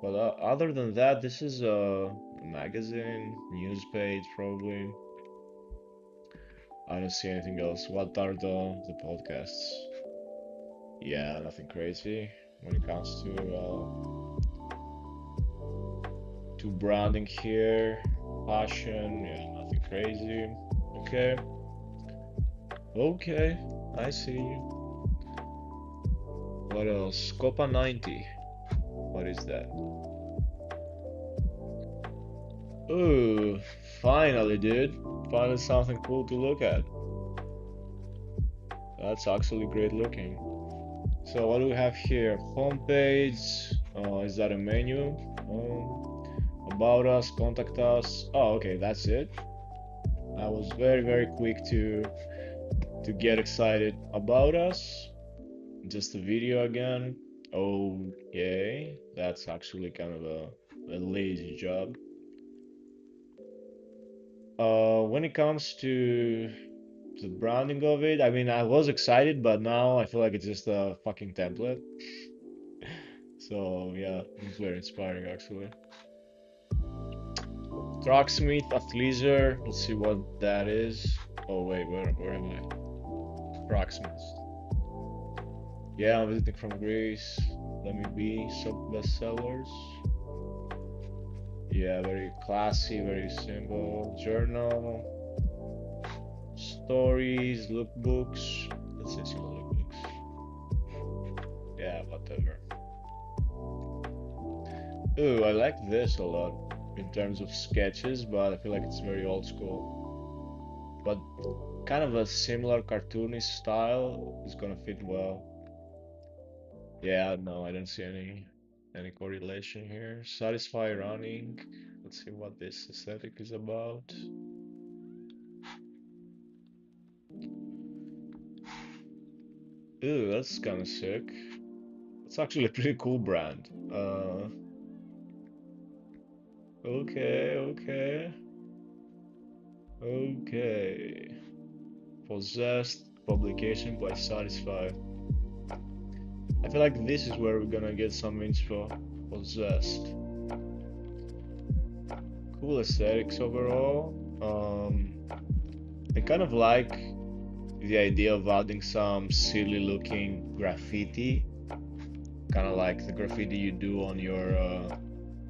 A: but other than that, this is a magazine, news page probably. I don't see anything else. What are the podcasts? Yeah, nothing crazy when it comes to branding here. Fashion, yeah, nothing crazy. Okay. Okay, I see you. What else? Copa 90. What is that? Ooh, finally, dude. Finally something cool to look at. That's actually great looking. So what do we have here? Homepage. Is that a menu? About us, contact us. Oh, okay, that's it. I was very quick to get excited. About us. Just a video again. Okay, that's actually kind of a lazy job. When it comes to the branding of it, I mean, I was excited, but now I feel like it's just a fucking template. So yeah, it's very inspiring actually. Trucksmith Athleisure. Let's see what that is. Oh wait, where am I? Trucksmith. Yeah, I'm visiting from Greece. Let me be sub bestsellers. Yeah, very classy, very simple. Journal, stories, lookbooks. Let's say some lookbooks. Yeah, whatever. Ooh, I like this a lot in terms of sketches, but I feel like it's very old school. But kind of a similar cartoonish style is gonna fit well. Yeah, no, I don't see any correlation here. Satisfy running. Let's see what this aesthetic is about. Ooh, that's kind of sick. It's actually a pretty cool brand. Okay. Okay. Possessed, publication by Satisfy. I feel like this is where we're gonna get some info. Possessed. Cool aesthetics overall. I kind of like the idea of adding some silly looking graffiti. Kind of like the graffiti you do on your,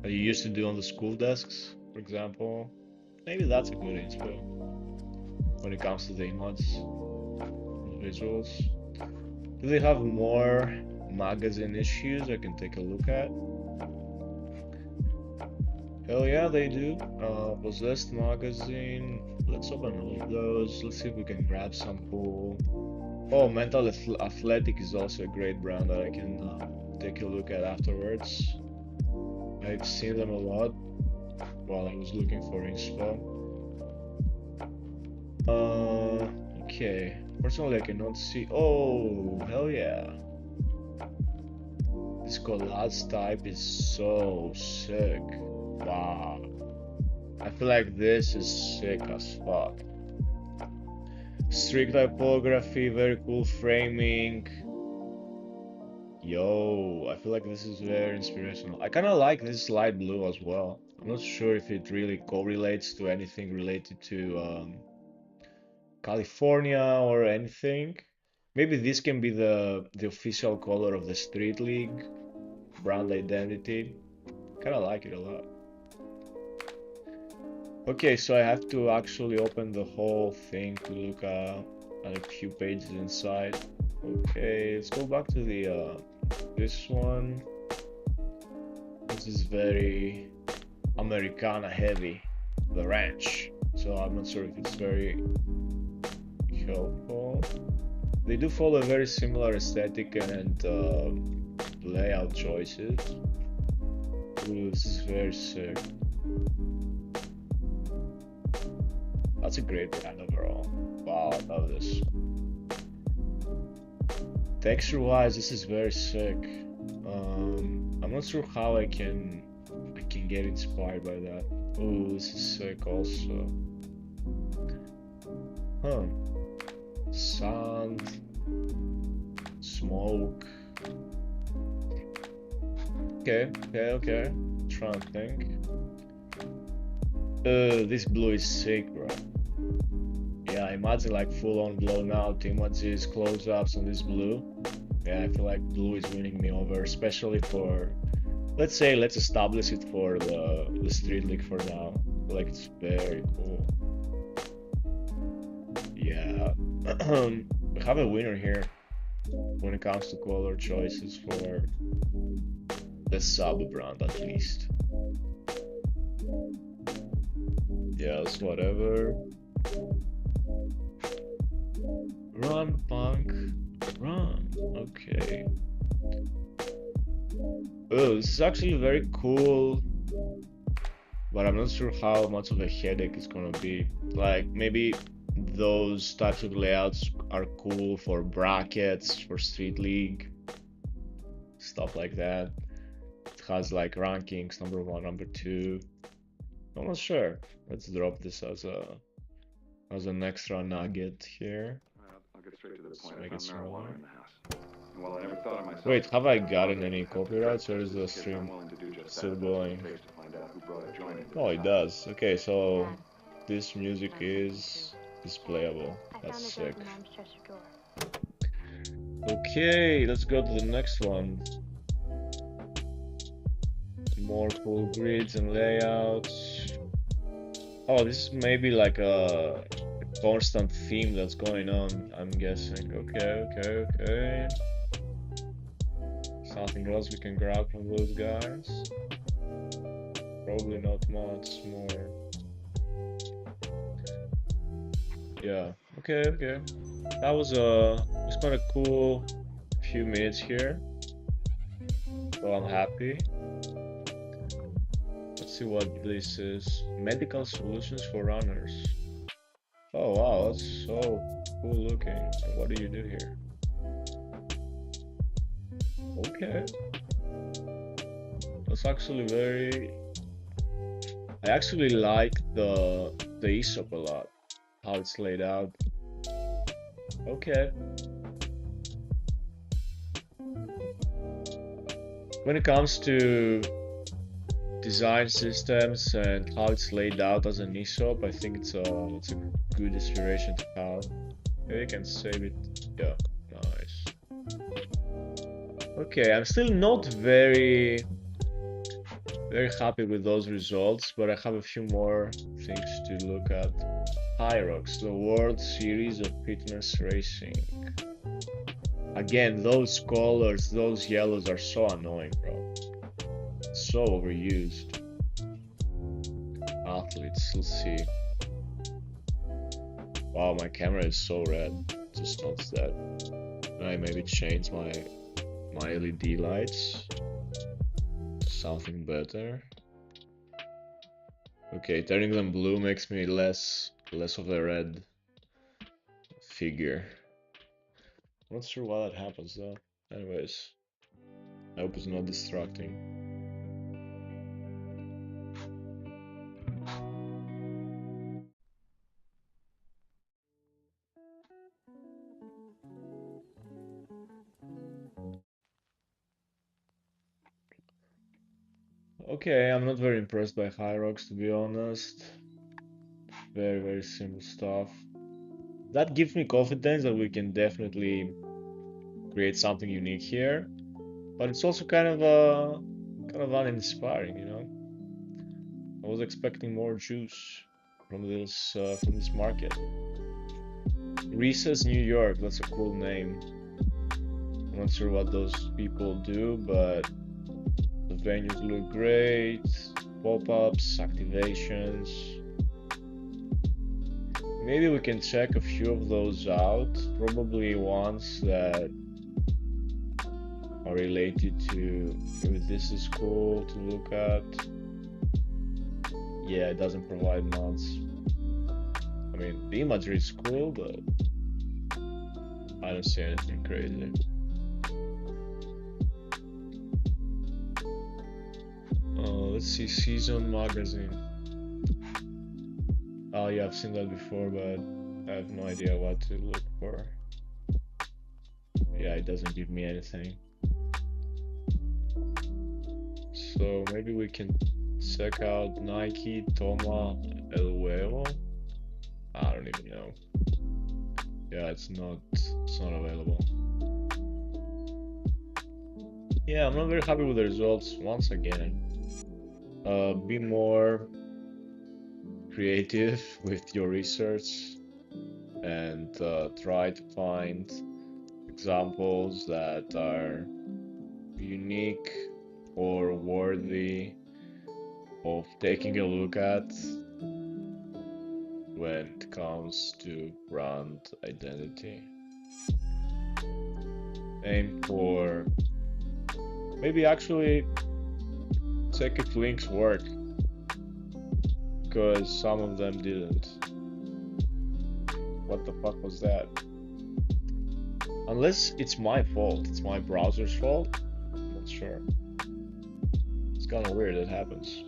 A: that you used to do on the school desks, for example. Maybe that's a good inspo when it comes to the images, visuals. Do they have more magazine issues I can take a look at? Hell yeah, they do. Possessed magazine. Let's open all of those. Let's see if we can grab some cool. Oh, Athletic is also a great brand that I can take a look at afterwards. I've seen them a lot while I was looking for inspo. Okay. Personally, I cannot see. Oh, hell yeah. This collage type is so sick. Wow. I feel like this is sick as fuck. Strict typography, very cool framing. Yo, I feel like this is very inspirational. I kind of like this light blue as well. I'm not sure if it really correlates to anything related to California or anything. Maybe this can be the official color of the Street League brand identity. Kind of like it a lot. Okay, so I have to actually open the whole thing to look at a few pages inside. Okay, let's go back to the this one. This is very Americana heavy, the ranch. So I'm not sure if it's very helpful. They do follow a very similar aesthetic and layout choices. Ooh, this is very sick. That's a great brand overall. Wow, I love this. Texture-wise, this is very sick. I'm not sure how I can get inspired by that. Oh, this is sick also. Huh. Sand, smoke. Okay. Trying to think. This blue is sick, bro. Yeah, imagine like full-on blown out images, close-ups on this blue. Yeah, I feel like blue is winning me over, especially for, let's establish it for the Street League for now. I feel like it's very cool. Yeah, we have a winner here when it comes to color choices for the sub-brand at least. Yes, whatever. Run, punk, run. Okay. Oh, this is actually very cool, but I'm not sure how much of a headache it's gonna be. Like, maybe those types of layouts are cool for brackets, for Street League, stuff like that. It has like rankings, number 1, number 2. I'm not sure. Let's drop this as an extra nugget here.
B: I'll get straight to the point.
A: Make
B: I
A: it
B: found marijuana
A: smaller.
B: in the house. And while I never thought of myself,
A: Wait, have I gotten any copyrights or is the
B: I'm
A: stream
B: willing to do just
A: still
B: that.
A: going?
B: To find out who brought a joint into
A: Oh,
B: this
A: it
B: house.
A: does. Okay, so this music is playable. That's sick. Okay, let's go to the next one. More cool grids and layouts. Oh, this is maybe like a constant theme that's going on, I'm guessing. Okay. Something else we can grab from those guys? Probably not much more. Yeah, okay. That was we spent a cool few minutes here. So I'm happy. Let's see what this is. Medical solutions for runners. Oh wow, that's so cool looking. What do you do here? Okay. That's actually very... I actually like the ESOP a lot. How it's laid out. Okay. When it comes to design systems and how it's laid out as an ESOP, I think it's a good inspiration to have. Maybe I can save it. Yeah, nice. Okay, I'm still not very happy with those results, but I have a few more things to look at. Hyrox, the World Series of Fitness Racing. Again, those colors, those yellows are so annoying, bro. So overused. Athletes, let's see. Wow, my camera is so red. Just noticed that. I maybe change my LED lights to something better. Okay, turning them blue makes me less of a red figure. Not sure why that happens though. Anyways, I hope it's not distracting. Okay, I'm not very impressed by Hyrox, to be honest. Very, very simple stuff. That gives me confidence that we can definitely create something unique here, but it's also kind of uninspiring, you know? I was expecting more juice from this market. Recess New York, that's a cool name. I'm not sure what those people do, but the venues look great. Pop-ups, activations. Maybe we can check a few of those out. Probably ones that are related to maybe this is cool to look at. Yeah, it doesn't provide mods. I mean, the imagery is cool, but I don't see anything crazy. Let's see, Season Magazine. Oh yeah, I've seen that before, but I have no idea what to look for. Yeah, it doesn't give me anything. So maybe we can check out Nike Toma El Huevo. I don't even know. Yeah, it's not available. Yeah, I'm not very happy with the results once again. Be more creative with your research and try to find examples that are unique or worthy of taking a look at when it comes to brand identity. Aim for maybe actually check if links work, because some of them didn't. What the fuck was that? Unless it's my fault, it's my browser's fault. I'm not sure. It's kind of weird that happens.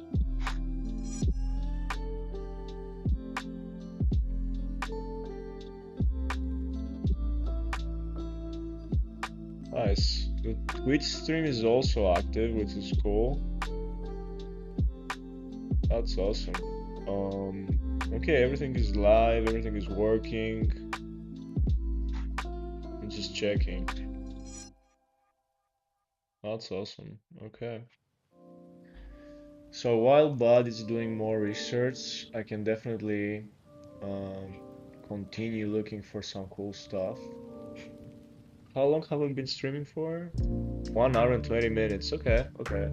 A: Nice. The Twitch stream is also active, which is cool. That's awesome. Okay, everything is live, everything is working. I'm just checking. That's awesome. Okay. So while Bud is doing more research, I can definitely continue looking for some cool stuff. How long have we been streaming for? 1 hour and 20 minutes. Okay, okay.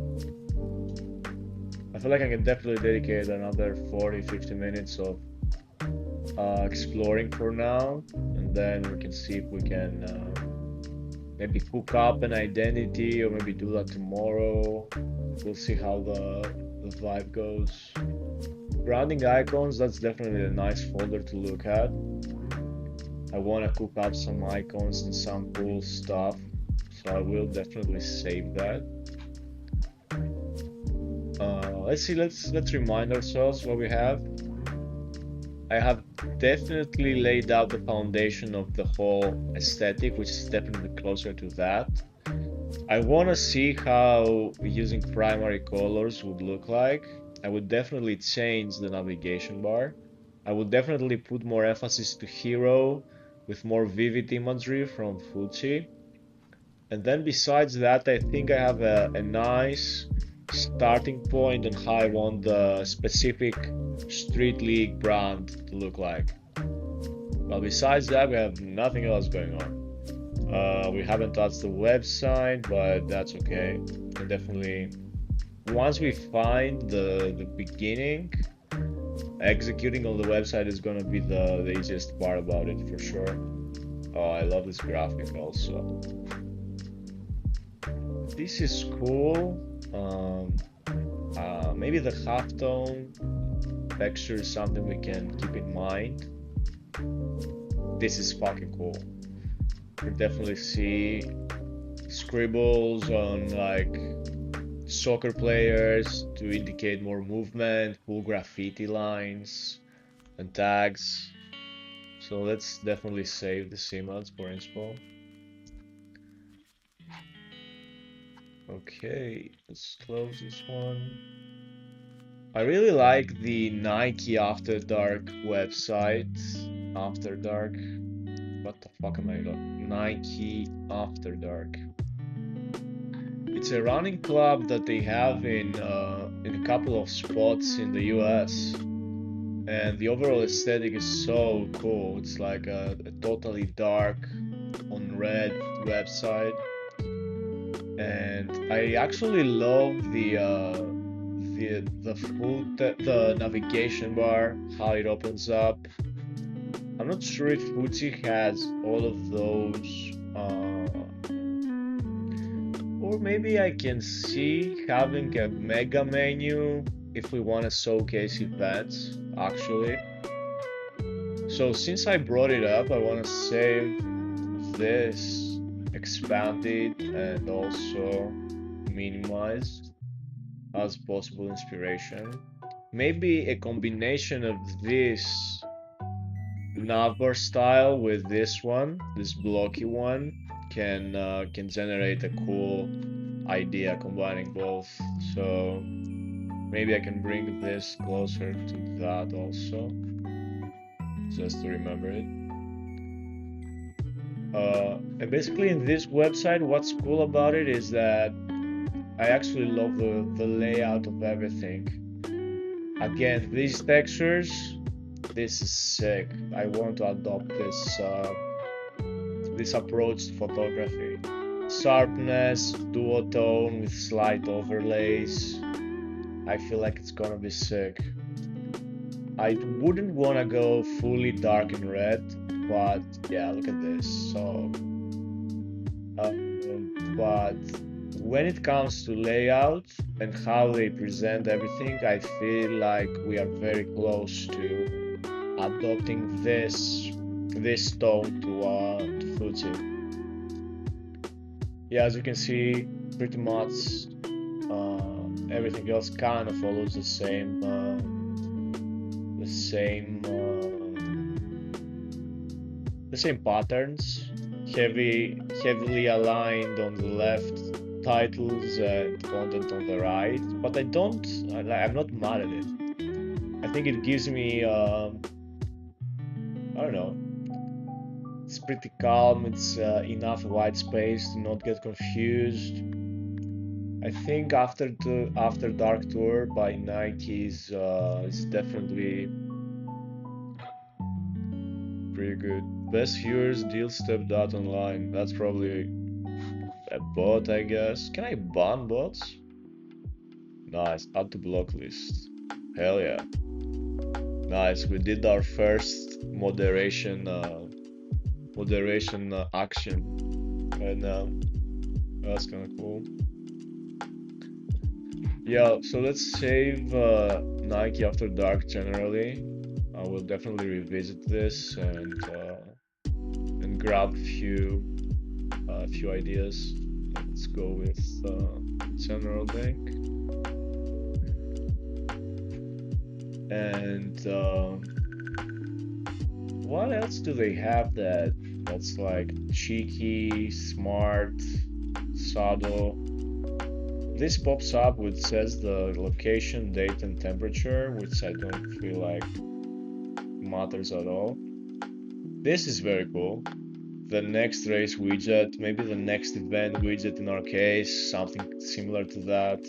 A: I feel like I can definitely dedicate another 40-50 minutes of exploring for now, and then we can see if we can maybe cook up an identity or maybe do that tomorrow. We'll see how the vibe goes. Branding icons, that's definitely a nice folder to look at. I want to cook up some icons and some cool stuff, so I will definitely save that. Let's see, let's remind ourselves what we have. I have definitely laid out the foundation of the whole aesthetic, which is definitely closer to that. I want to see how using primary colors would look like. I would definitely change the navigation bar. I would definitely put more emphasis to hero with more vivid imagery from Fuji. And then besides that, I think I have a nice starting point on how I want the specific Street League brand to look like. But besides that, we have nothing else going on. We haven't touched the website, but that's okay. And definitely, once we find the beginning, executing on the website is gonna be the easiest part about it for sure. Oh, I love this graphic also. This is cool. Maybe the halftone texture is something we can keep in mind. This is fucking cool. You definitely see scribbles on like soccer players to indicate more movement, cool graffiti lines and tags. So let's definitely save the image for inspo. Okay, let's close this one. I really like the Nike After Dark website. After Dark. What the fuck am I doing? Nike After Dark. It's a running club that they have in a couple of spots in the US. And the overall aesthetic is so cool. It's like a totally dark on red website. And I actually love the navigation bar, how it opens up. I'm not sure if Fuji has all of those, or maybe I can see having a mega menu if we want to showcase events, actually. So since I brought it up, I want to save this expanded and also minimized as possible inspiration. Maybe a combination of this navbar style with this one, this blocky one, can generate a cool idea combining both. So maybe I can bring this closer to that also, just to remember it. And basically in this website, what's cool about it is that I actually love the layout of everything. Again, these textures, this is sick. I want to adopt this approach to photography. Sharpness, duotone with slight overlays. I feel like it's gonna be sick. I wouldn't wanna go fully dark and red, but yeah, look at this. So, but when it comes to layout and how they present everything, I feel like we are very close to adopting this tone to Fuji. Yeah, as you can see, pretty much everything else kind of follows the same patterns. Heavily aligned on the left, titles and content on the right. But I'm not mad at it. I think it gives me I don't know. It's pretty calm. It's enough white space to not get confused. I think After Dark Tour by Nike is definitely pretty good. Best viewers deal stepped out online. That's probably a bot, I guess. Can I ban bots? Nice. Add to block list. Hell yeah. Nice. We did our first moderation action right now. That's kind of cool. Yeah, so let's save Nike After Dark generally. I will definitely revisit this and grab a few ideas. Let's go with General Bank. And what else do they have that's like cheeky, smart, subtle? This pops up which says the location, date, and temperature, which I don't feel like matters at all. This is very cool. The next race widget, maybe the next event widget in our case, something similar to that.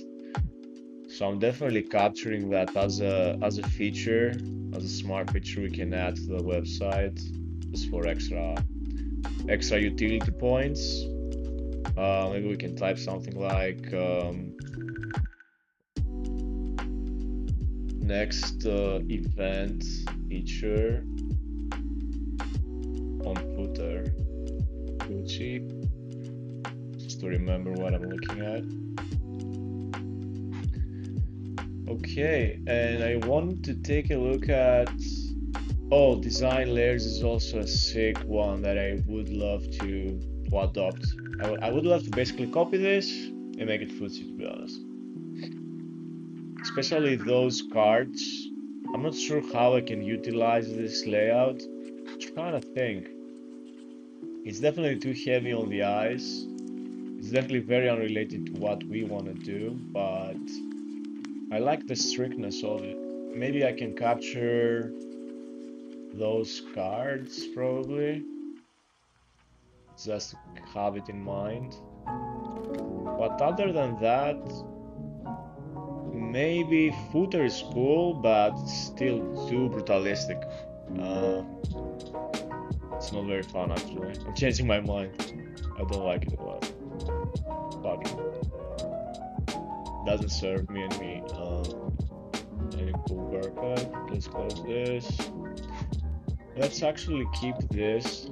A: So I'm definitely capturing that as a feature, as a smart feature we can add to the website, just for extra utility points. Maybe we can type something like next event feature on footer. Gucci, just to remember what I'm looking at. Okay, and I want to take a look at design layers is also a sick one that I would love to adopt. I would love to basically copy this and make it Fuji, to be honest. Especially those cards. I'm not sure how I can utilize this layout. I'm trying to think. It's definitely too heavy on the eyes. It's definitely very unrelated to what we want to do, but I like the strictness of it. Maybe I can capture those cards, probably, just to have it in mind. But other than that, maybe footer is cool, but still too brutalistic. It's not very fun, actually. I'm changing my mind. I don't like it a lot. Fuck it. Doesn't serve me any cool haircut. Let's close this. Let's actually keep this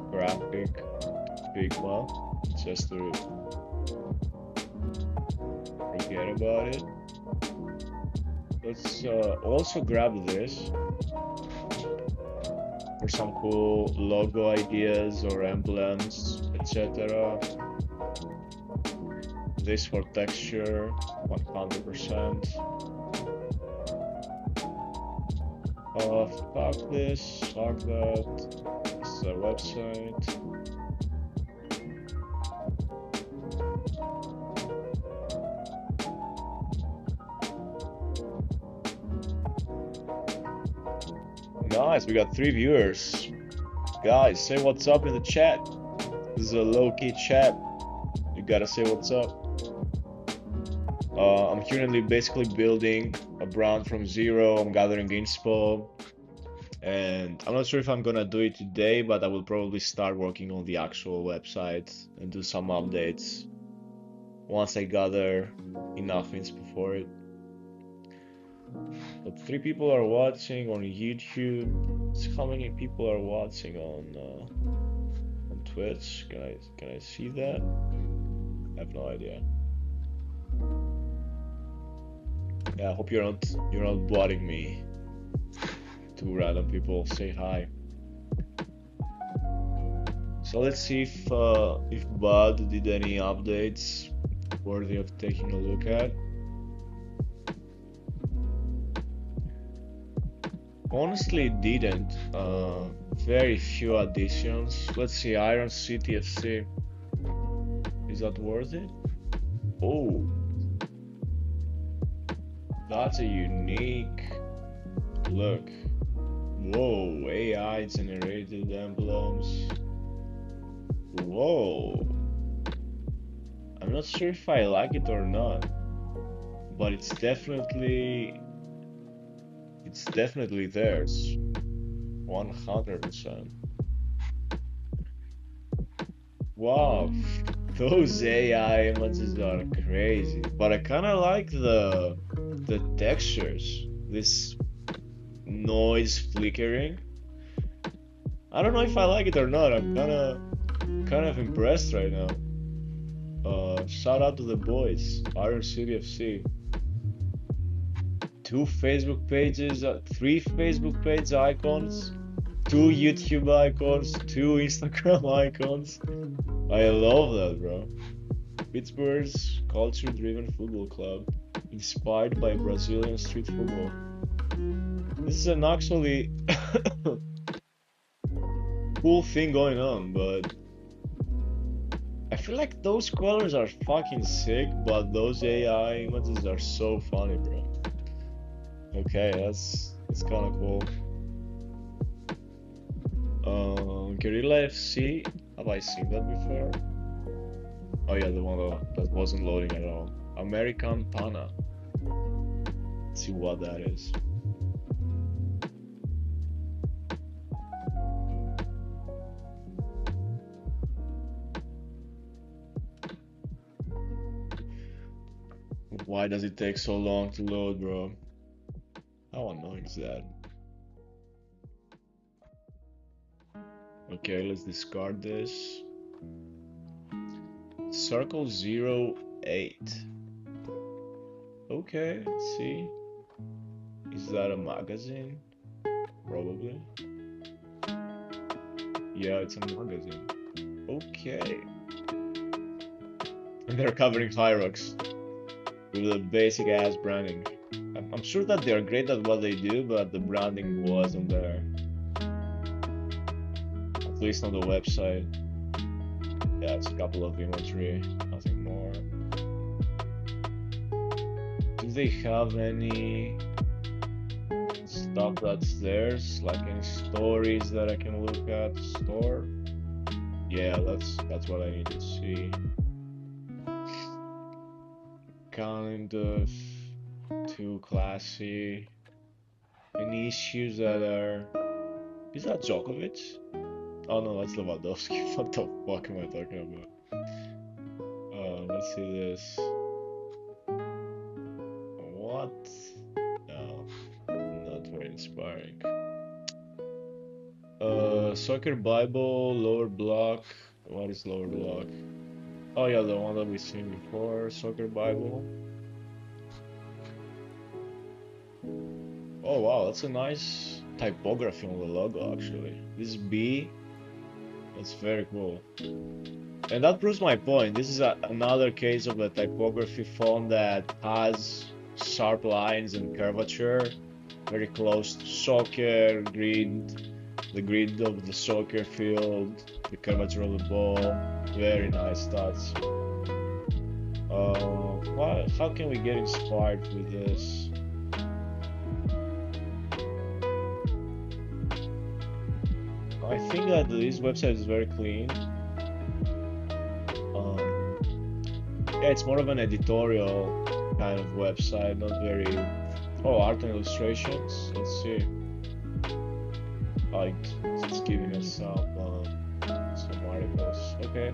A: graphic Figma just to forget about it. Let's also grab this for some cool logo ideas or emblems, etc. This for texture, 100%. Fuck this, fuck that. This is our website. Nice, we got 3 viewers. Guys, say what's up in the chat. This is a low-key chat. You gotta say what's up. I'm currently basically building a brand from zero. I'm gathering inspo. And I'm not sure if I'm gonna do it today, but I will probably start working on the actual website and do some updates once I gather enough inspo for it. But 3 people are watching on YouTube. How many people are watching on Twitch? Can I see that? I have no idea. Yeah, I hope you're not blotting me. 2 random people say hi. So let's see if Bud did any updates worthy of taking a look at. Honestly, it didn't. Very few additions. Let's see, Iron City FC. Is that worth it? Oh, that's a unique look. Whoa, AI generated emblems. Whoa. I'm not sure if I like it or not, but it's definitely theirs. 100%. Wow, those AI images are crazy, but I kind of like the textures. This noise flickering. I don't know if I like it or not. I'm kind of impressed right now. Shout out to the boys, Iron City FC. 2 Facebook pages, 3 Facebook page icons, 2 YouTube icons, 2 Instagram icons. I love that, bro. Pittsburgh's culture-driven football club, inspired by Brazilian street football. This is an actually cool thing going on, but I feel like those colors are fucking sick, but those AI images are so funny, bro. Okay, it's kind of cool. Guerrilla FC, have I seen that before? Oh yeah, the one that wasn't loading at all. American Pana. Let's see what that is. Why does it take so long to load, bro? How annoying is that? Okay, let's discard this. Circle 08. Okay, let's see. Is that a magazine? Probably. Yeah, it's a magazine. Okay. And they're covering Hyrox with a basic ass branding. I'm sure that they're great at what they do, but the branding wasn't there. At least on the website. Yeah, it's a couple of inventory, nothing more. Do they have any stuff that's theirs, like any stories that I can look at store? Yeah, that's what I need to see. Kind of too classy. Any issues that are... Is that Djokovic? Oh no, that's Lewandowski. What the fuck am I talking about? Let's see this. What? No, not very inspiring. Soccer Bible, lower block. What is lower block? Oh yeah, the one that we've seen before, Soccer Bible. Oh wow, that's a nice typography on the logo actually. This B, that's very cool. And that proves my point. This is another case of a typography font that has sharp lines and curvature, very close to soccer, grid, the grid of the soccer field, the curvature of the ball, very nice stats. How can we get inspired with this? I think that this website is very clean. Yeah, it's more of an editorial kind of website, not very... Oh, art and illustrations. Let's see. Like, it's giving us some articles. Okay.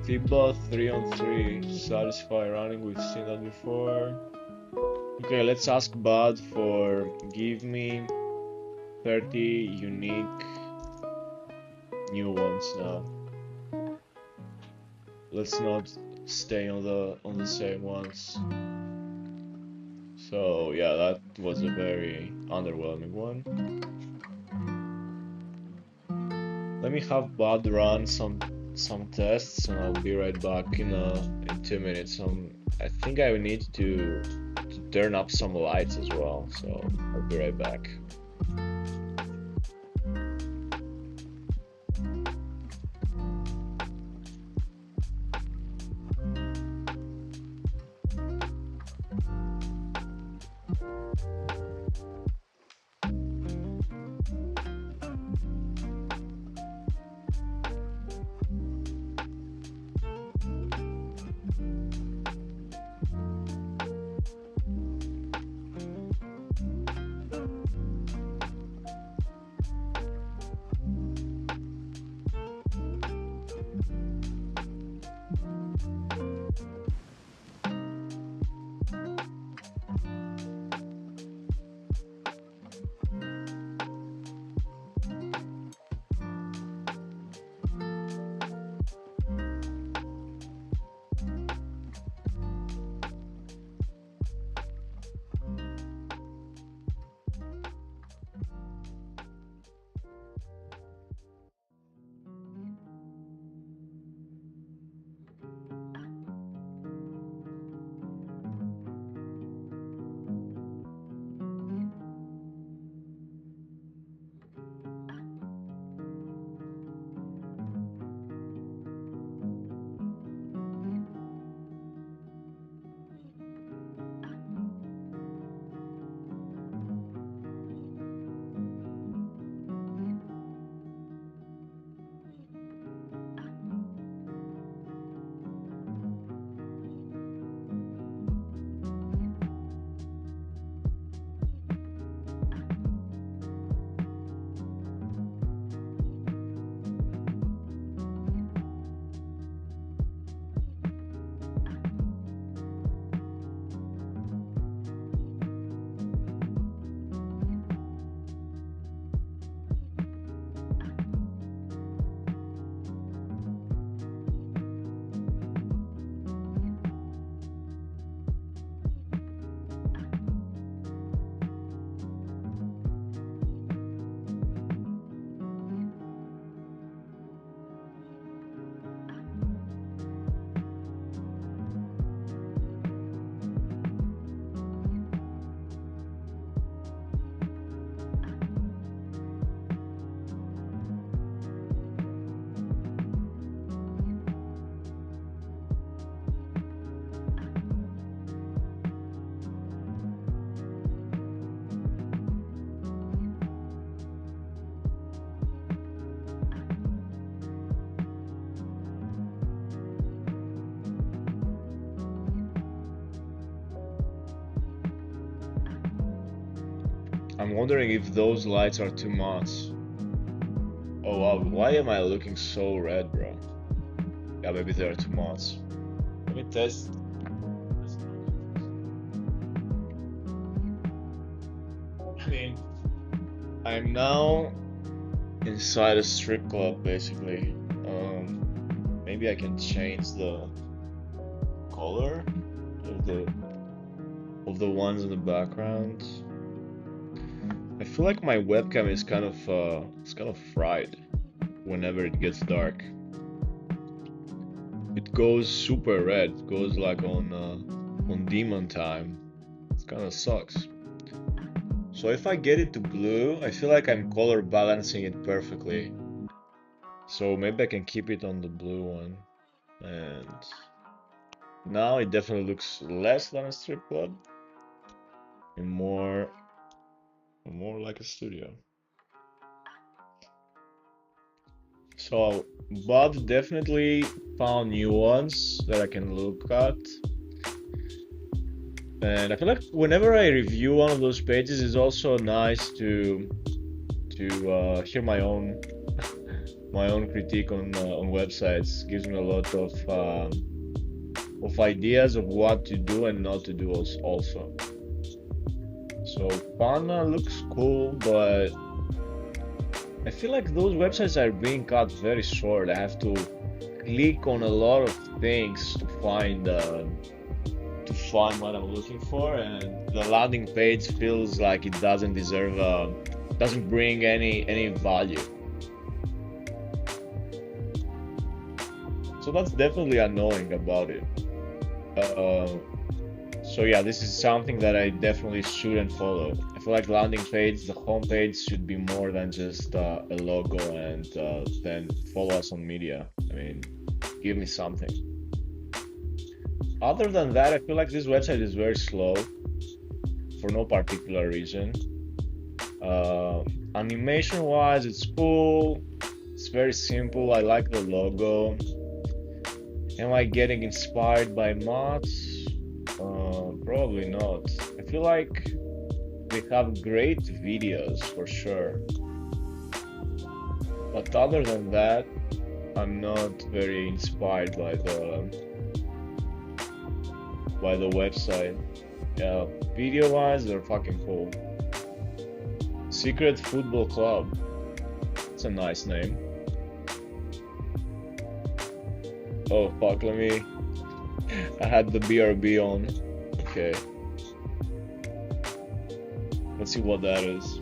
A: FIBA 3-on-3. Satisfy running. We've seen that before. Okay, let's ask Bud for give me 30 unique new ones now. Let's not stay on the same ones. So yeah, that was a very underwhelming one. Let me have Bud run some tests, and I'll be right back in 2 minutes. I think I need to turn up some lights as well, so I'll be right back. I'm wondering if those lights are too much. Oh wow, why am I looking so red, bro? Yeah, maybe they're too much. Let me test. I mean, I'm now inside a strip club, basically. Maybe I can change the color of the ones in the background. I feel like my webcam is kind of fried whenever it gets dark. It goes super red. It goes like on demon time. It kind of sucks. So if I get it to blue, I feel like I'm color balancing it perfectly. So maybe I can keep it on the blue one. And now it definitely looks less than a strip club and more like a studio. So Bob definitely found new ones that I can look at. And I feel like whenever I review one of those pages, it's also nice to hear my own critique on websites. Gives me a lot of ideas of what to do and not to do also. So Pana looks cool, but I feel like those websites are being cut very short. I have to click on a lot of things to find what I'm looking for, and the landing page feels like it doesn't deserve doesn't bring any value. So that's definitely annoying about it. So yeah, this is something that I definitely shouldn't follow. I feel like landing page, the home page should be more than just a logo and then follow us on media. I mean, give me something. Other than that, I feel like this website is very slow for no particular reason. Animation wise, it's cool. It's very simple. I like the logo. Am I getting inspired by mods? Probably not. I feel like we have great videos for sure. But other than that, I'm not very inspired by the website. Yeah, video wise, they're fucking cool. Secret Football Club. It's a nice name. Oh fuck, let me. I had the BRB on. Okay. Let's see what that is.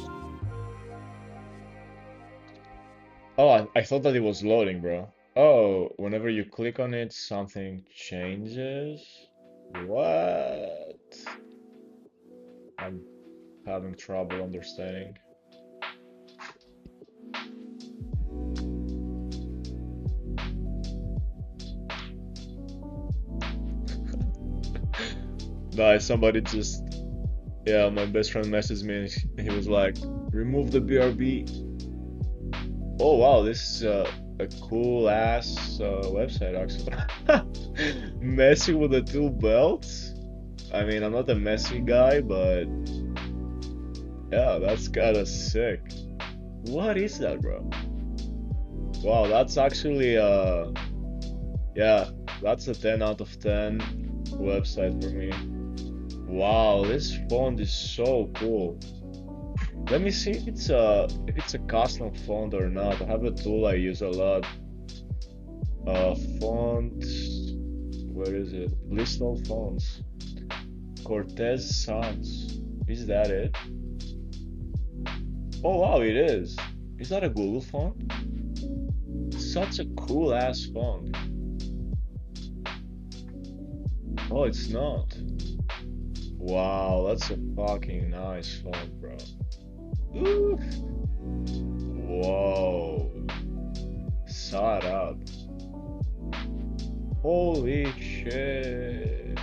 A: Oh, I thought that it was loading, bro. Oh, whenever you click on it, something changes? What? I'm having trouble understanding. Nice, somebody just, yeah, my best friend messaged me and he was like, remove the BRB. Oh wow, this is a cool ass website actually. Messy with the two belts? I mean, I'm not a messy guy, but yeah, that's kinda sick. What is that, bro? Wow, that's actually yeah, that's a 10 out of 10 website for me. Wow, this font is so cool. Let me see if it's a custom font or not. I have a tool I use a lot. Font, where is it? List all fonts. Cortez Sans. Is that it? Oh wow, it is. Is that a Google font? Such a cool ass font. Oh, it's not. Wow, that's a fucking nice font, bro. Oof. Whoa. Shut up. Holy shit.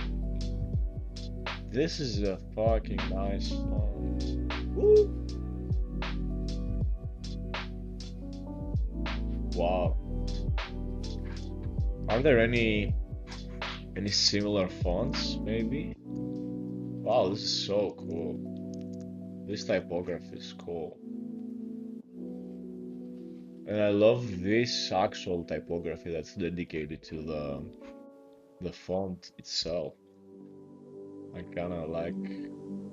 A: This is a fucking nice font. Woo. Wow. Are there any similar fonts maybe? Wow, this is so cool. This typography is cool. And I love this actual typography that's dedicated to the font itself. I kinda like,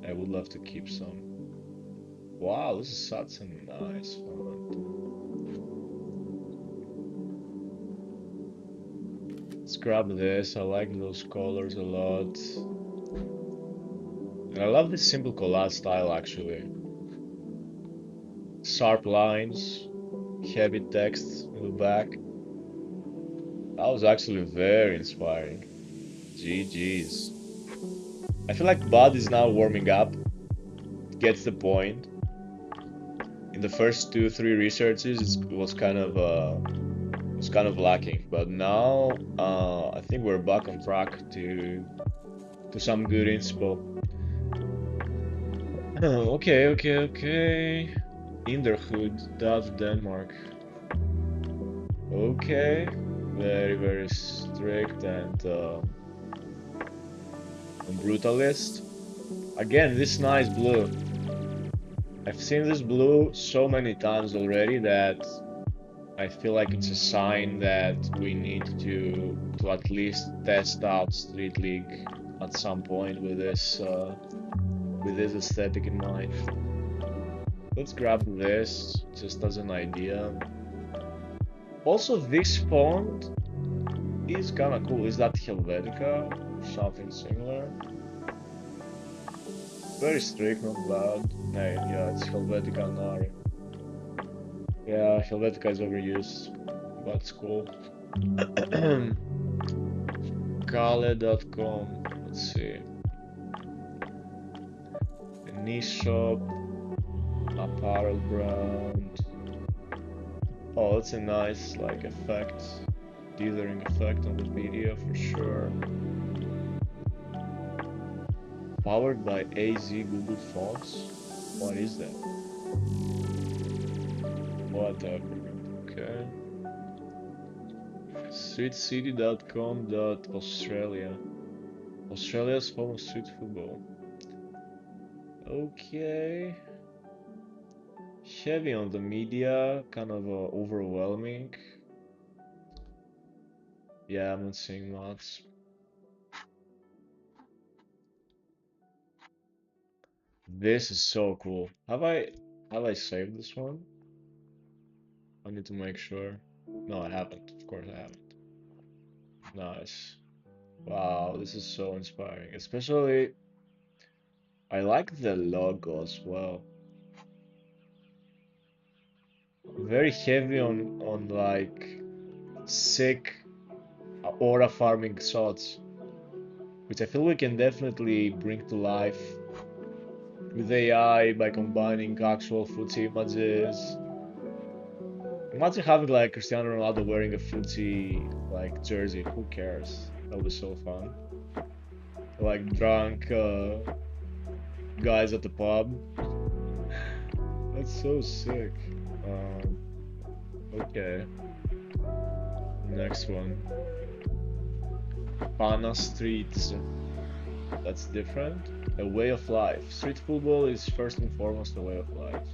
A: I would love to keep some. Wow, this is such a nice font. Let's grab this, I like those colors a lot. And I love this simple collage style actually. Sharp lines, heavy text in the back. That was actually very inspiring. GG's. I feel like Bud is now warming up, gets the point. In the first 2-3 researches, it was kind of lacking, but now I think we're back on track to some good inspo. Okay. Inderhood, that's Denmark. Okay, very strict and brutalist. Again, this nice blue. I've seen this blue so many times already that I feel like it's a sign that we need to at least test out Street League at some point with this aesthetic in mind. Let's grab this just as an idea. Also, this font is kinda cool. Is that Helvetica? Something similar? Very strict, not bad. Yeah, it's Helvetica Nari. Yeah, Helvetica is overused, but it's cool. Kale.com. Let's see. A niche shop, apparel brand. Oh, that's a nice like effect, dithering effect on the video for sure. Powered by AZ Google Fonts. What is that? Whatever. Okay. Streetcity.com.australia. Australia's home of street football. Okay. Heavy on the media, kind of overwhelming. Yeah, I'm not seeing much. This is so cool. Have I saved this one? I need to make sure. No, I haven't. Of course I haven't. Nice. Wow, this is so inspiring. Especially, I like the logo as well. Very heavy on like sick aura farming shots, which I feel we can definitely bring to life with AI by combining actual footsie images. Imagine having like Cristiano Ronaldo wearing a footsie like jersey. Who cares? That would be so fun. Like drunk guys at the pub. That's so sick. Okay. Next one. Pana Streets. That's different. A way of life. Street football is first and foremost a way of life.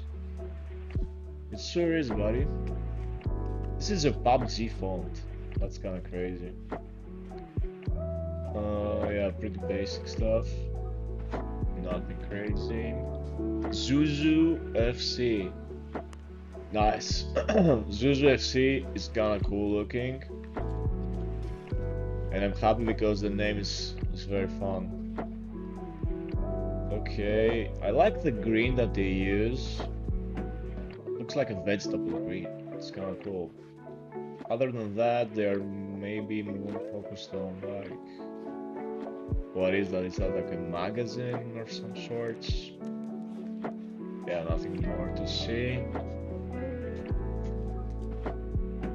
A: It sure is, buddy. This is a PUBG font. That's kind of crazy. Yeah, pretty basic stuff. Nothing crazy. Zuzu FC. Nice. Zuzu FC is kinda cool looking. And I'm happy because the name is very fun. Okay, I like the green that they use. Looks like a vegetable green. It's kinda cool. Other than that, they are maybe more focused on like... What is that? Is that like a magazine or some sorts? Yeah, nothing more to see.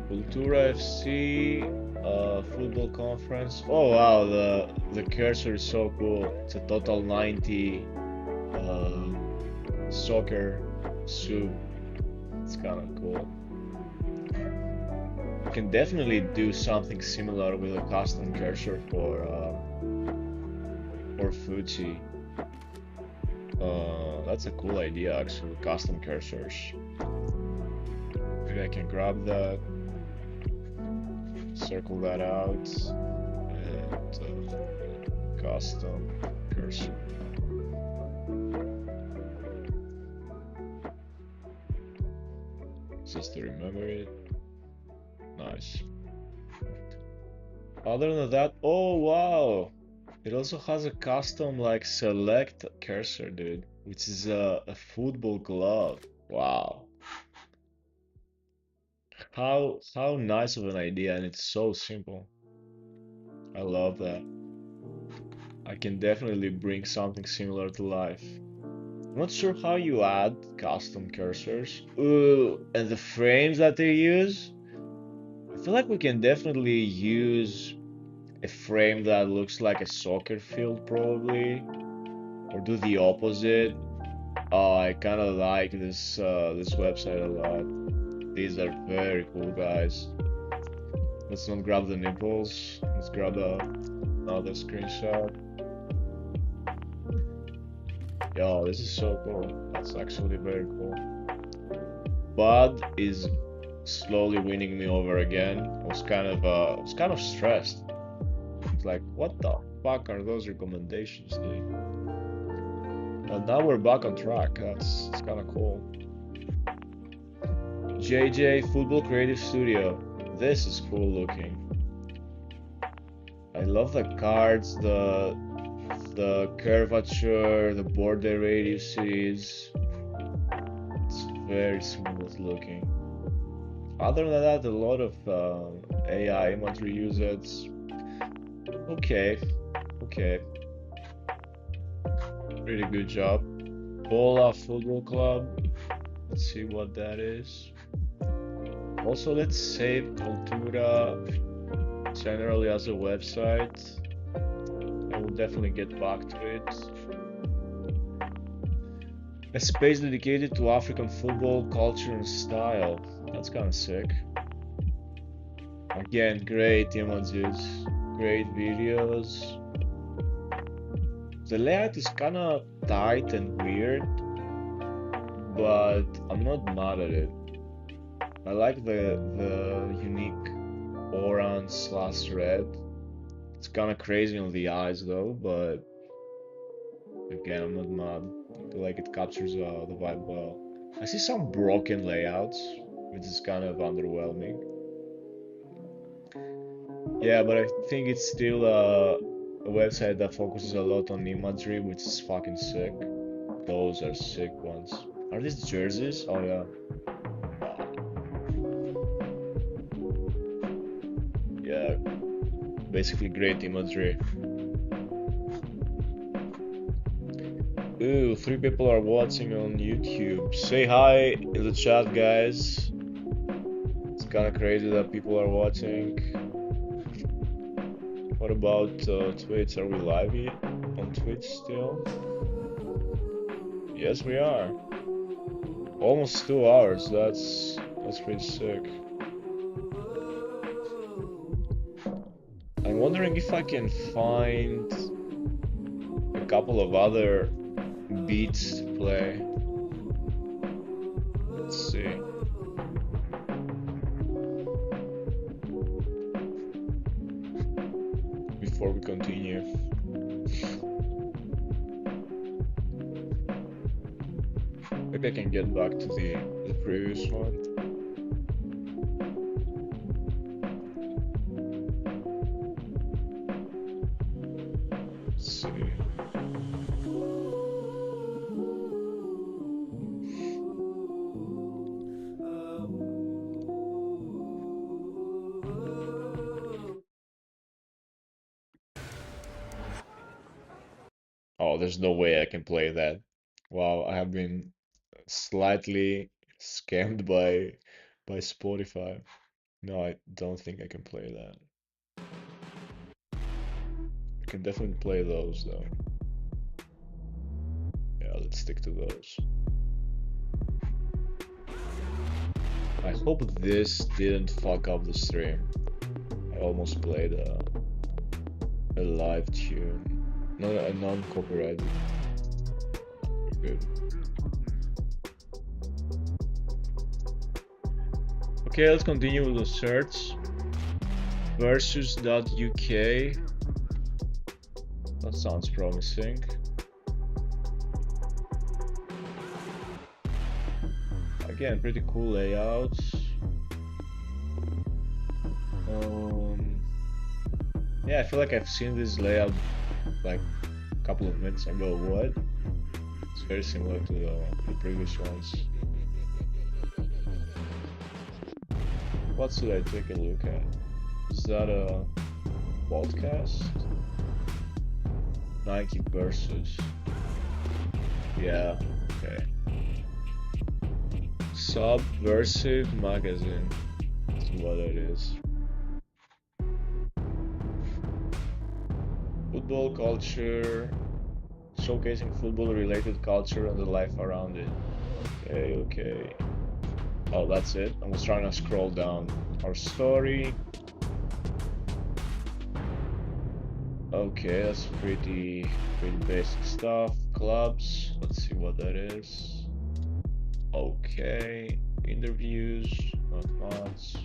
A: Cultura FC, football conference. Oh wow, the cursor is so cool. It's a total 90 soccer suit. It's kind of cool. You can definitely do something similar with a custom cursor for Fuji. That's a cool idea, actually. Custom cursors. Maybe I can grab that, circle that out, and custom cursor. Just to remember it. Nice. Other than that, oh wow! It also has a custom like select cursor, dude, which is a football glove. Wow. How nice of an idea, and it's so simple. I love that. I can definitely bring something similar to life. I'm not sure how you add custom cursors. Ooh, and the frames that they use? I feel like we can definitely use a frame that looks like a soccer field, probably, or do the opposite. Oh, I kind of like this website a lot. These are very cool, guys. Let's not grab the nipples. Let's grab another screenshot. Yo, this is so cool. That's actually very cool. Bud is slowly winning me over again. I was kind of stressed. It's like, what the fuck are those recommendations, dude? But now we're back on track. It's kind of cool. JJ Football Creative Studio. This is cool looking. I love the cards, the curvature, the border radiuses. It's very smooth looking. Other than that, a lot of AI imagery usage. Okay, okay. Pretty good job. Bola Football Club. Let's see what that is. Also, let's save Cultura generally as a website. I will definitely get back to it. A space dedicated to African football culture and style. That's kind of sick. Again, great images, great videos. The layout is kind of tight and weird, but I'm not mad at it. I like the unique orange slash red. It's kind of crazy on the eyes though, but again, I'm not mad. I feel like it captures the vibe well. I see some broken layouts, which is kind of underwhelming. Yeah, but I think it's still a website that focuses a lot on imagery, which is fucking sick. Those are sick ones. Are these jerseys? Oh yeah. Yeah, basically great imagery. Ooh, 3 people are watching on YouTube. Say hi in the chat, guys. It's kind of crazy that people are watching. What about Twitch? Are we live here on Twitch still? Yes, we are. Almost 2 hours. That's pretty sick. I'm wondering if I can find a couple of other beats to play. Let's see. Before we continue. Maybe I can get back to the previous one. Let's see. Oh, there's no way I can play that. Wow, I have been slightly scammed by Spotify. No, I don't think I can play that. I can definitely play those though. Yeah, let's stick to those. I hope this didn't fuck up the stream. I almost played a live tune. No, a non-copyrighted. Good. Okay, let's continue with the search. Versus.uk. That sounds promising. Again, pretty cool layouts. Yeah, I feel like I've seen this layout like a couple of minutes ago. What? It's very similar to the previous ones. What should I take a look at? Is that a podcast? Nike versus. Yeah, okay. Subversive magazine. That's what it is. Football culture, showcasing football-related culture and the life around it. Okay, okay. Oh, that's it. I was trying to scroll down. Our story. Okay, that's pretty basic stuff. Clubs. Let's see what that is. Okay. Interviews. Not much.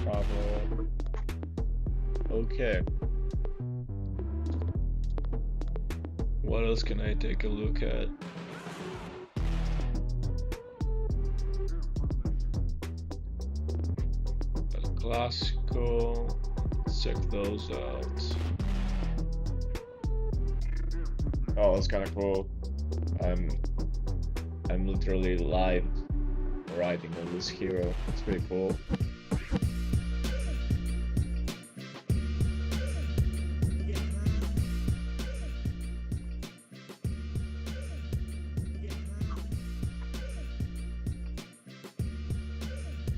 A: Travel. Okay. What else can I take a look at? Classical. Check those out. Oh, that's kind of cool. I'm literally live writing on this hero. It's pretty cool.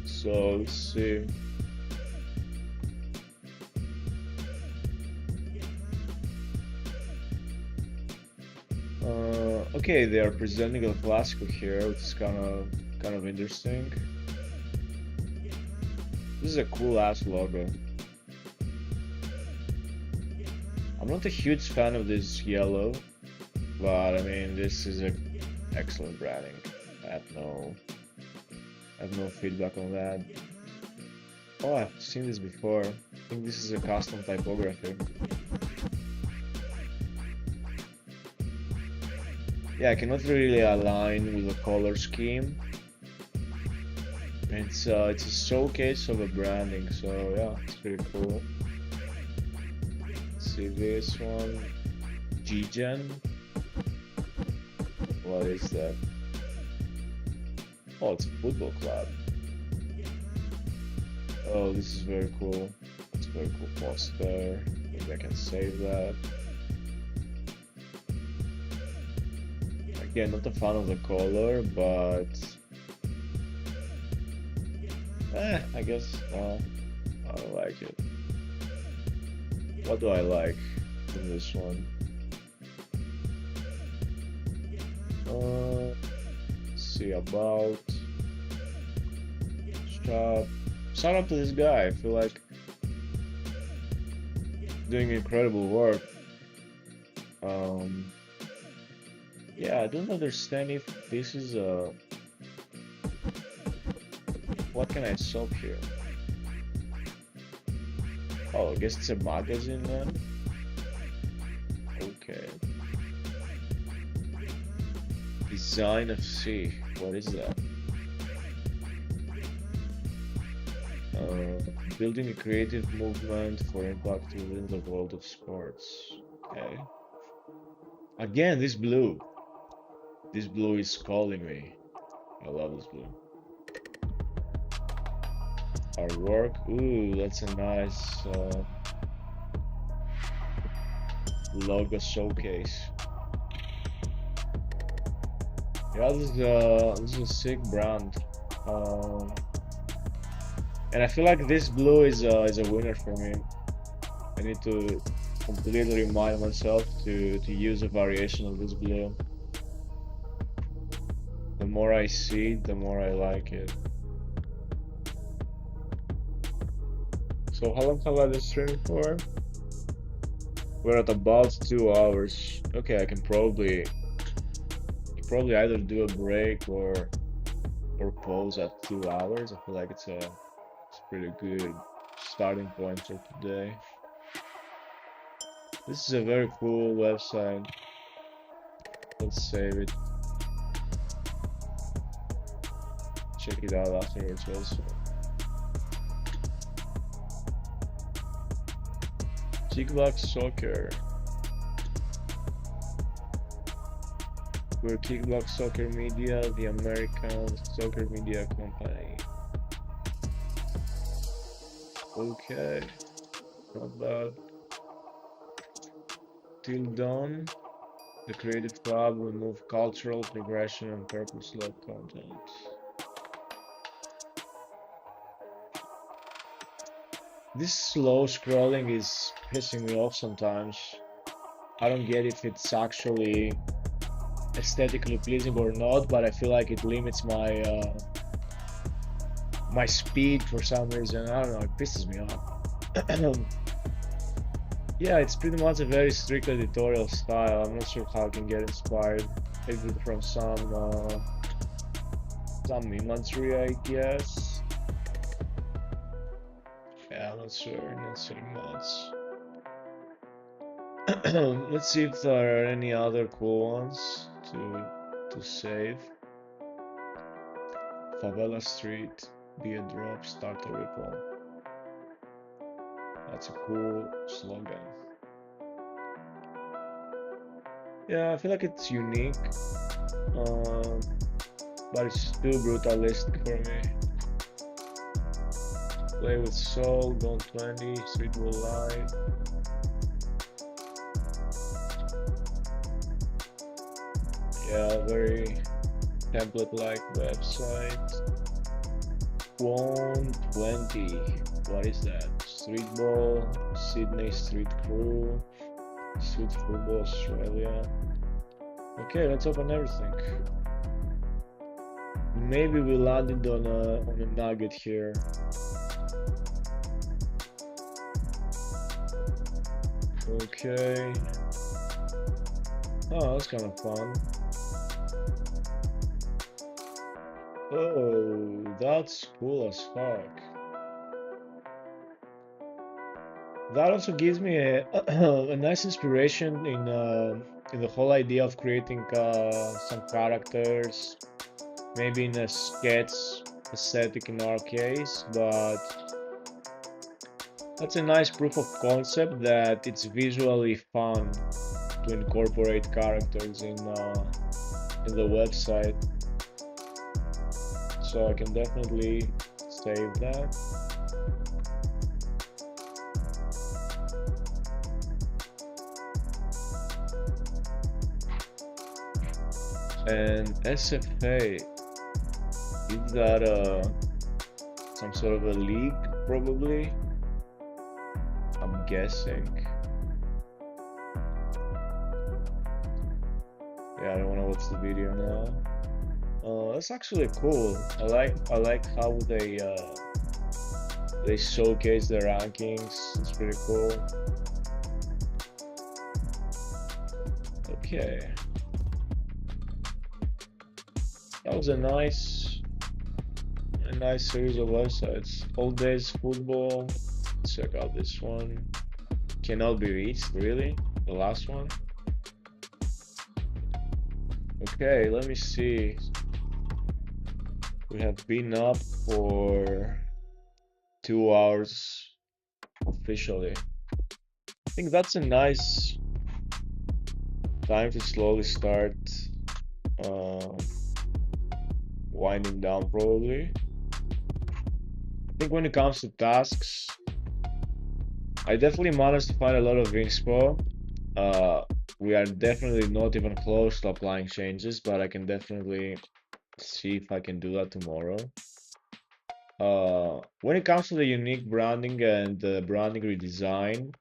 A: So let's see. Okay, they are presenting a classical here, which is kind of interesting. This is a cool ass logo. I'm not a huge fan of this yellow, but I mean this is an excellent branding. I have no feedback on that. Oh, I've seen this before. I think this is a custom typography. Yeah, I cannot really align with the color scheme. It's a showcase of a branding, so yeah, it's pretty cool. Let's see this one, G-Gen. What is that? Oh, it's a football club. Oh, this is very cool. It's a very cool poster. Maybe I can save that. Again, not a fan of the color, but I guess I don't like it. What do I like in this one? Let's see about shop. Shout out to this guy. I feel like doing incredible work. Yeah, I don't understand if this is a. What can I shop here? Oh, I guess it's a magazine then. Okay. Design of C. What is that? Building a creative movement for impact within the world of sports. Okay. Again, this blue. This blue is calling me. I love this blue. Our work. Ooh, that's a nice logo showcase. Yeah, this is a sick brand. And I feel like this blue is a winner for me. I need to completely remind myself to use a variation of this blue. The more I see it, the more I like it. So how long have I been streaming for? We're at about 2 hours. Okay, I can probably probably either do a break or pause at 2 hours. I feel like it's pretty good starting point for today. This is a very cool website. Let's save it. Check it out afterwards also. Kickbox Soccer. We're Kickbox Soccer Media, the American soccer media company. Okay, not bad. Till Dawn, the Creative Club remove cultural progression and purpose-led content. This slow scrolling is pissing me off sometimes. I don't get if it's actually aesthetically pleasing or not, but I feel like it limits my my speed for some reason. I don't know, it pisses me off. Yeah, it's pretty much a very strict editorial style. I'm not sure how I can get inspired. Maybe from some imagery, I guess. Yeah, I'm not sure, not so much. Let's see if there are any other cool ones to save. Favela Street, be a drop, start a ripple. That's a cool slogan. Yeah, I feel like it's unique, but it's too brutalistic for me. Play with soul, don't 20, street will lie. Yeah, very template-like website. One 20. What is that? Street ball, Sydney Street Crew, Street Football Australia. Okay, let's open everything. Maybe we landed on a nugget here. Okay. Oh, that's kind of fun. Oh, that's cool as fuck. That also gives me a nice inspiration in the whole idea of creating some characters, maybe in a sketch aesthetic in our case, but that's a nice proof of concept that it's visually fun to incorporate characters in the website. So I can definitely save that. And SFA, is that some sort of a league probably? I'm guessing. Yeah, I don't want to watch the video now. That's actually cool. I like how they showcase the rankings. It's pretty cool. Okay. That was a nice series of websites. All Days Football. Check out this one. Cannot be reached, really? The last one? Okay, let me see. We have been up for 2 hours officially. I think that's a nice time to slowly start winding down probably. I think when it comes to tasks, I definitely managed to find a lot of inspo. We are definitely not even close to applying changes, but I can definitely see if I can do that tomorrow. When it comes to the unique branding and the branding redesign,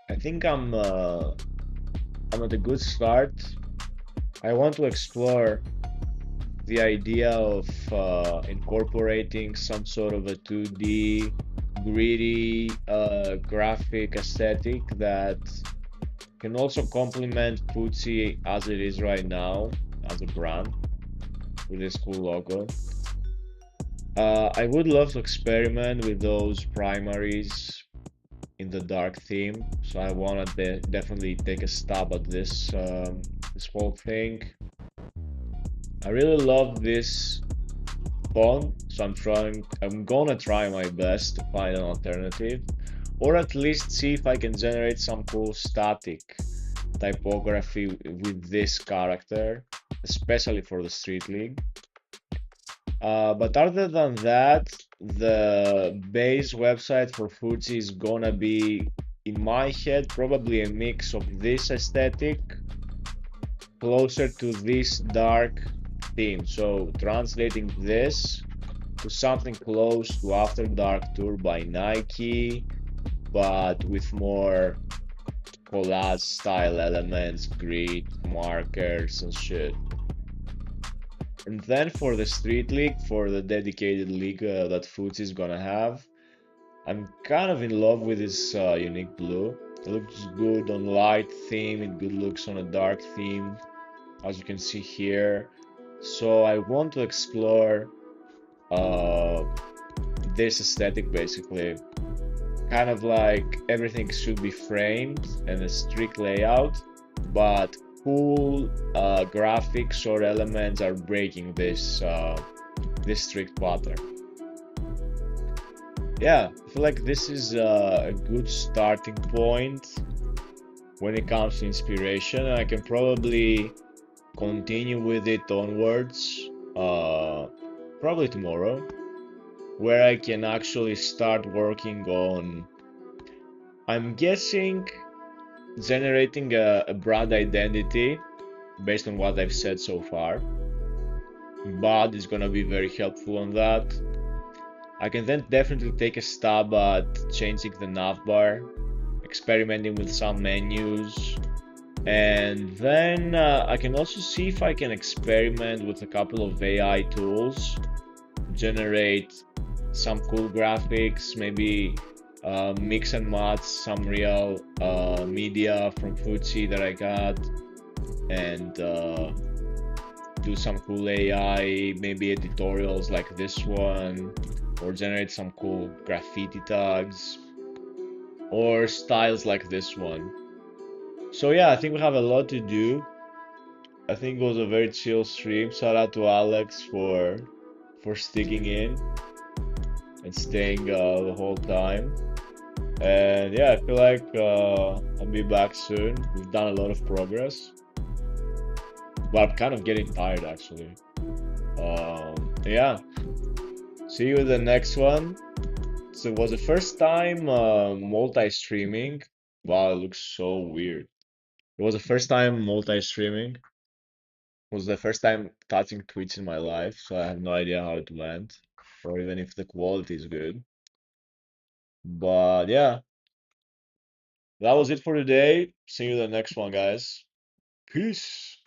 A: I think I'm at a good start. I want to explore the idea of incorporating some sort of a 2D gritty graphic aesthetic that Can also complement Putzi as it is right now as a brand with this cool logo. I would love to experiment with those primaries in the dark theme, so I want to definitely take a stab at this whole thing. I really love this font, so I'm gonna try my best to find an alternative, or at least see if I can generate some cool static typography with this character, especially for the Street League. But other than that, the base website for Fuji is gonna be, in my head, probably a mix of this aesthetic closer to this dark theme. So translating this to something close to After Dark Tour by Nike, but with more collage style elements, grid, markers, and shit. And then for the Street League, for the dedicated league that Foots is gonna have, I'm kind of in love with this unique blue. It looks good on light theme, it good looks on a dark theme, as you can see here. So I want to explore uh, this aesthetic basically. Kind of like everything should be framed and a strict layout, but cool graphics or elements are breaking this strict pattern. Yeah, I feel like this is a good starting point when it comes to inspiration, and I can probably continue with it onwards, probably tomorrow, where I can actually start working on, I'm guessing, generating a brand identity based on what I've said so far. Bud is gonna be very helpful on that. I can then definitely take a stab at changing the navbar, experimenting with some menus, and then I can also see if I can experiment with a couple of AI tools, generate some cool graphics, maybe mix and match some real media from Fuji that I got, and do some cool AI, maybe editorials like this one, or generate some cool graffiti tags, or styles like this one. So yeah, I think we have a lot to do. I think it was a very chill stream. Shout out to Alex for sticking in and staying the whole time. And yeah, I feel like I'll be back soon. We've done a lot of progress, but I'm kind of getting tired actually. Yeah, see you in the next one. So it was the first time multi-streaming. Wow, it looks so weird. It was the first time multi-streaming. It was the first time touching Twitch in my life, so I have no idea how it went, or even if the quality is good. But yeah, that was it for today. See you in the next one, guys. Peace.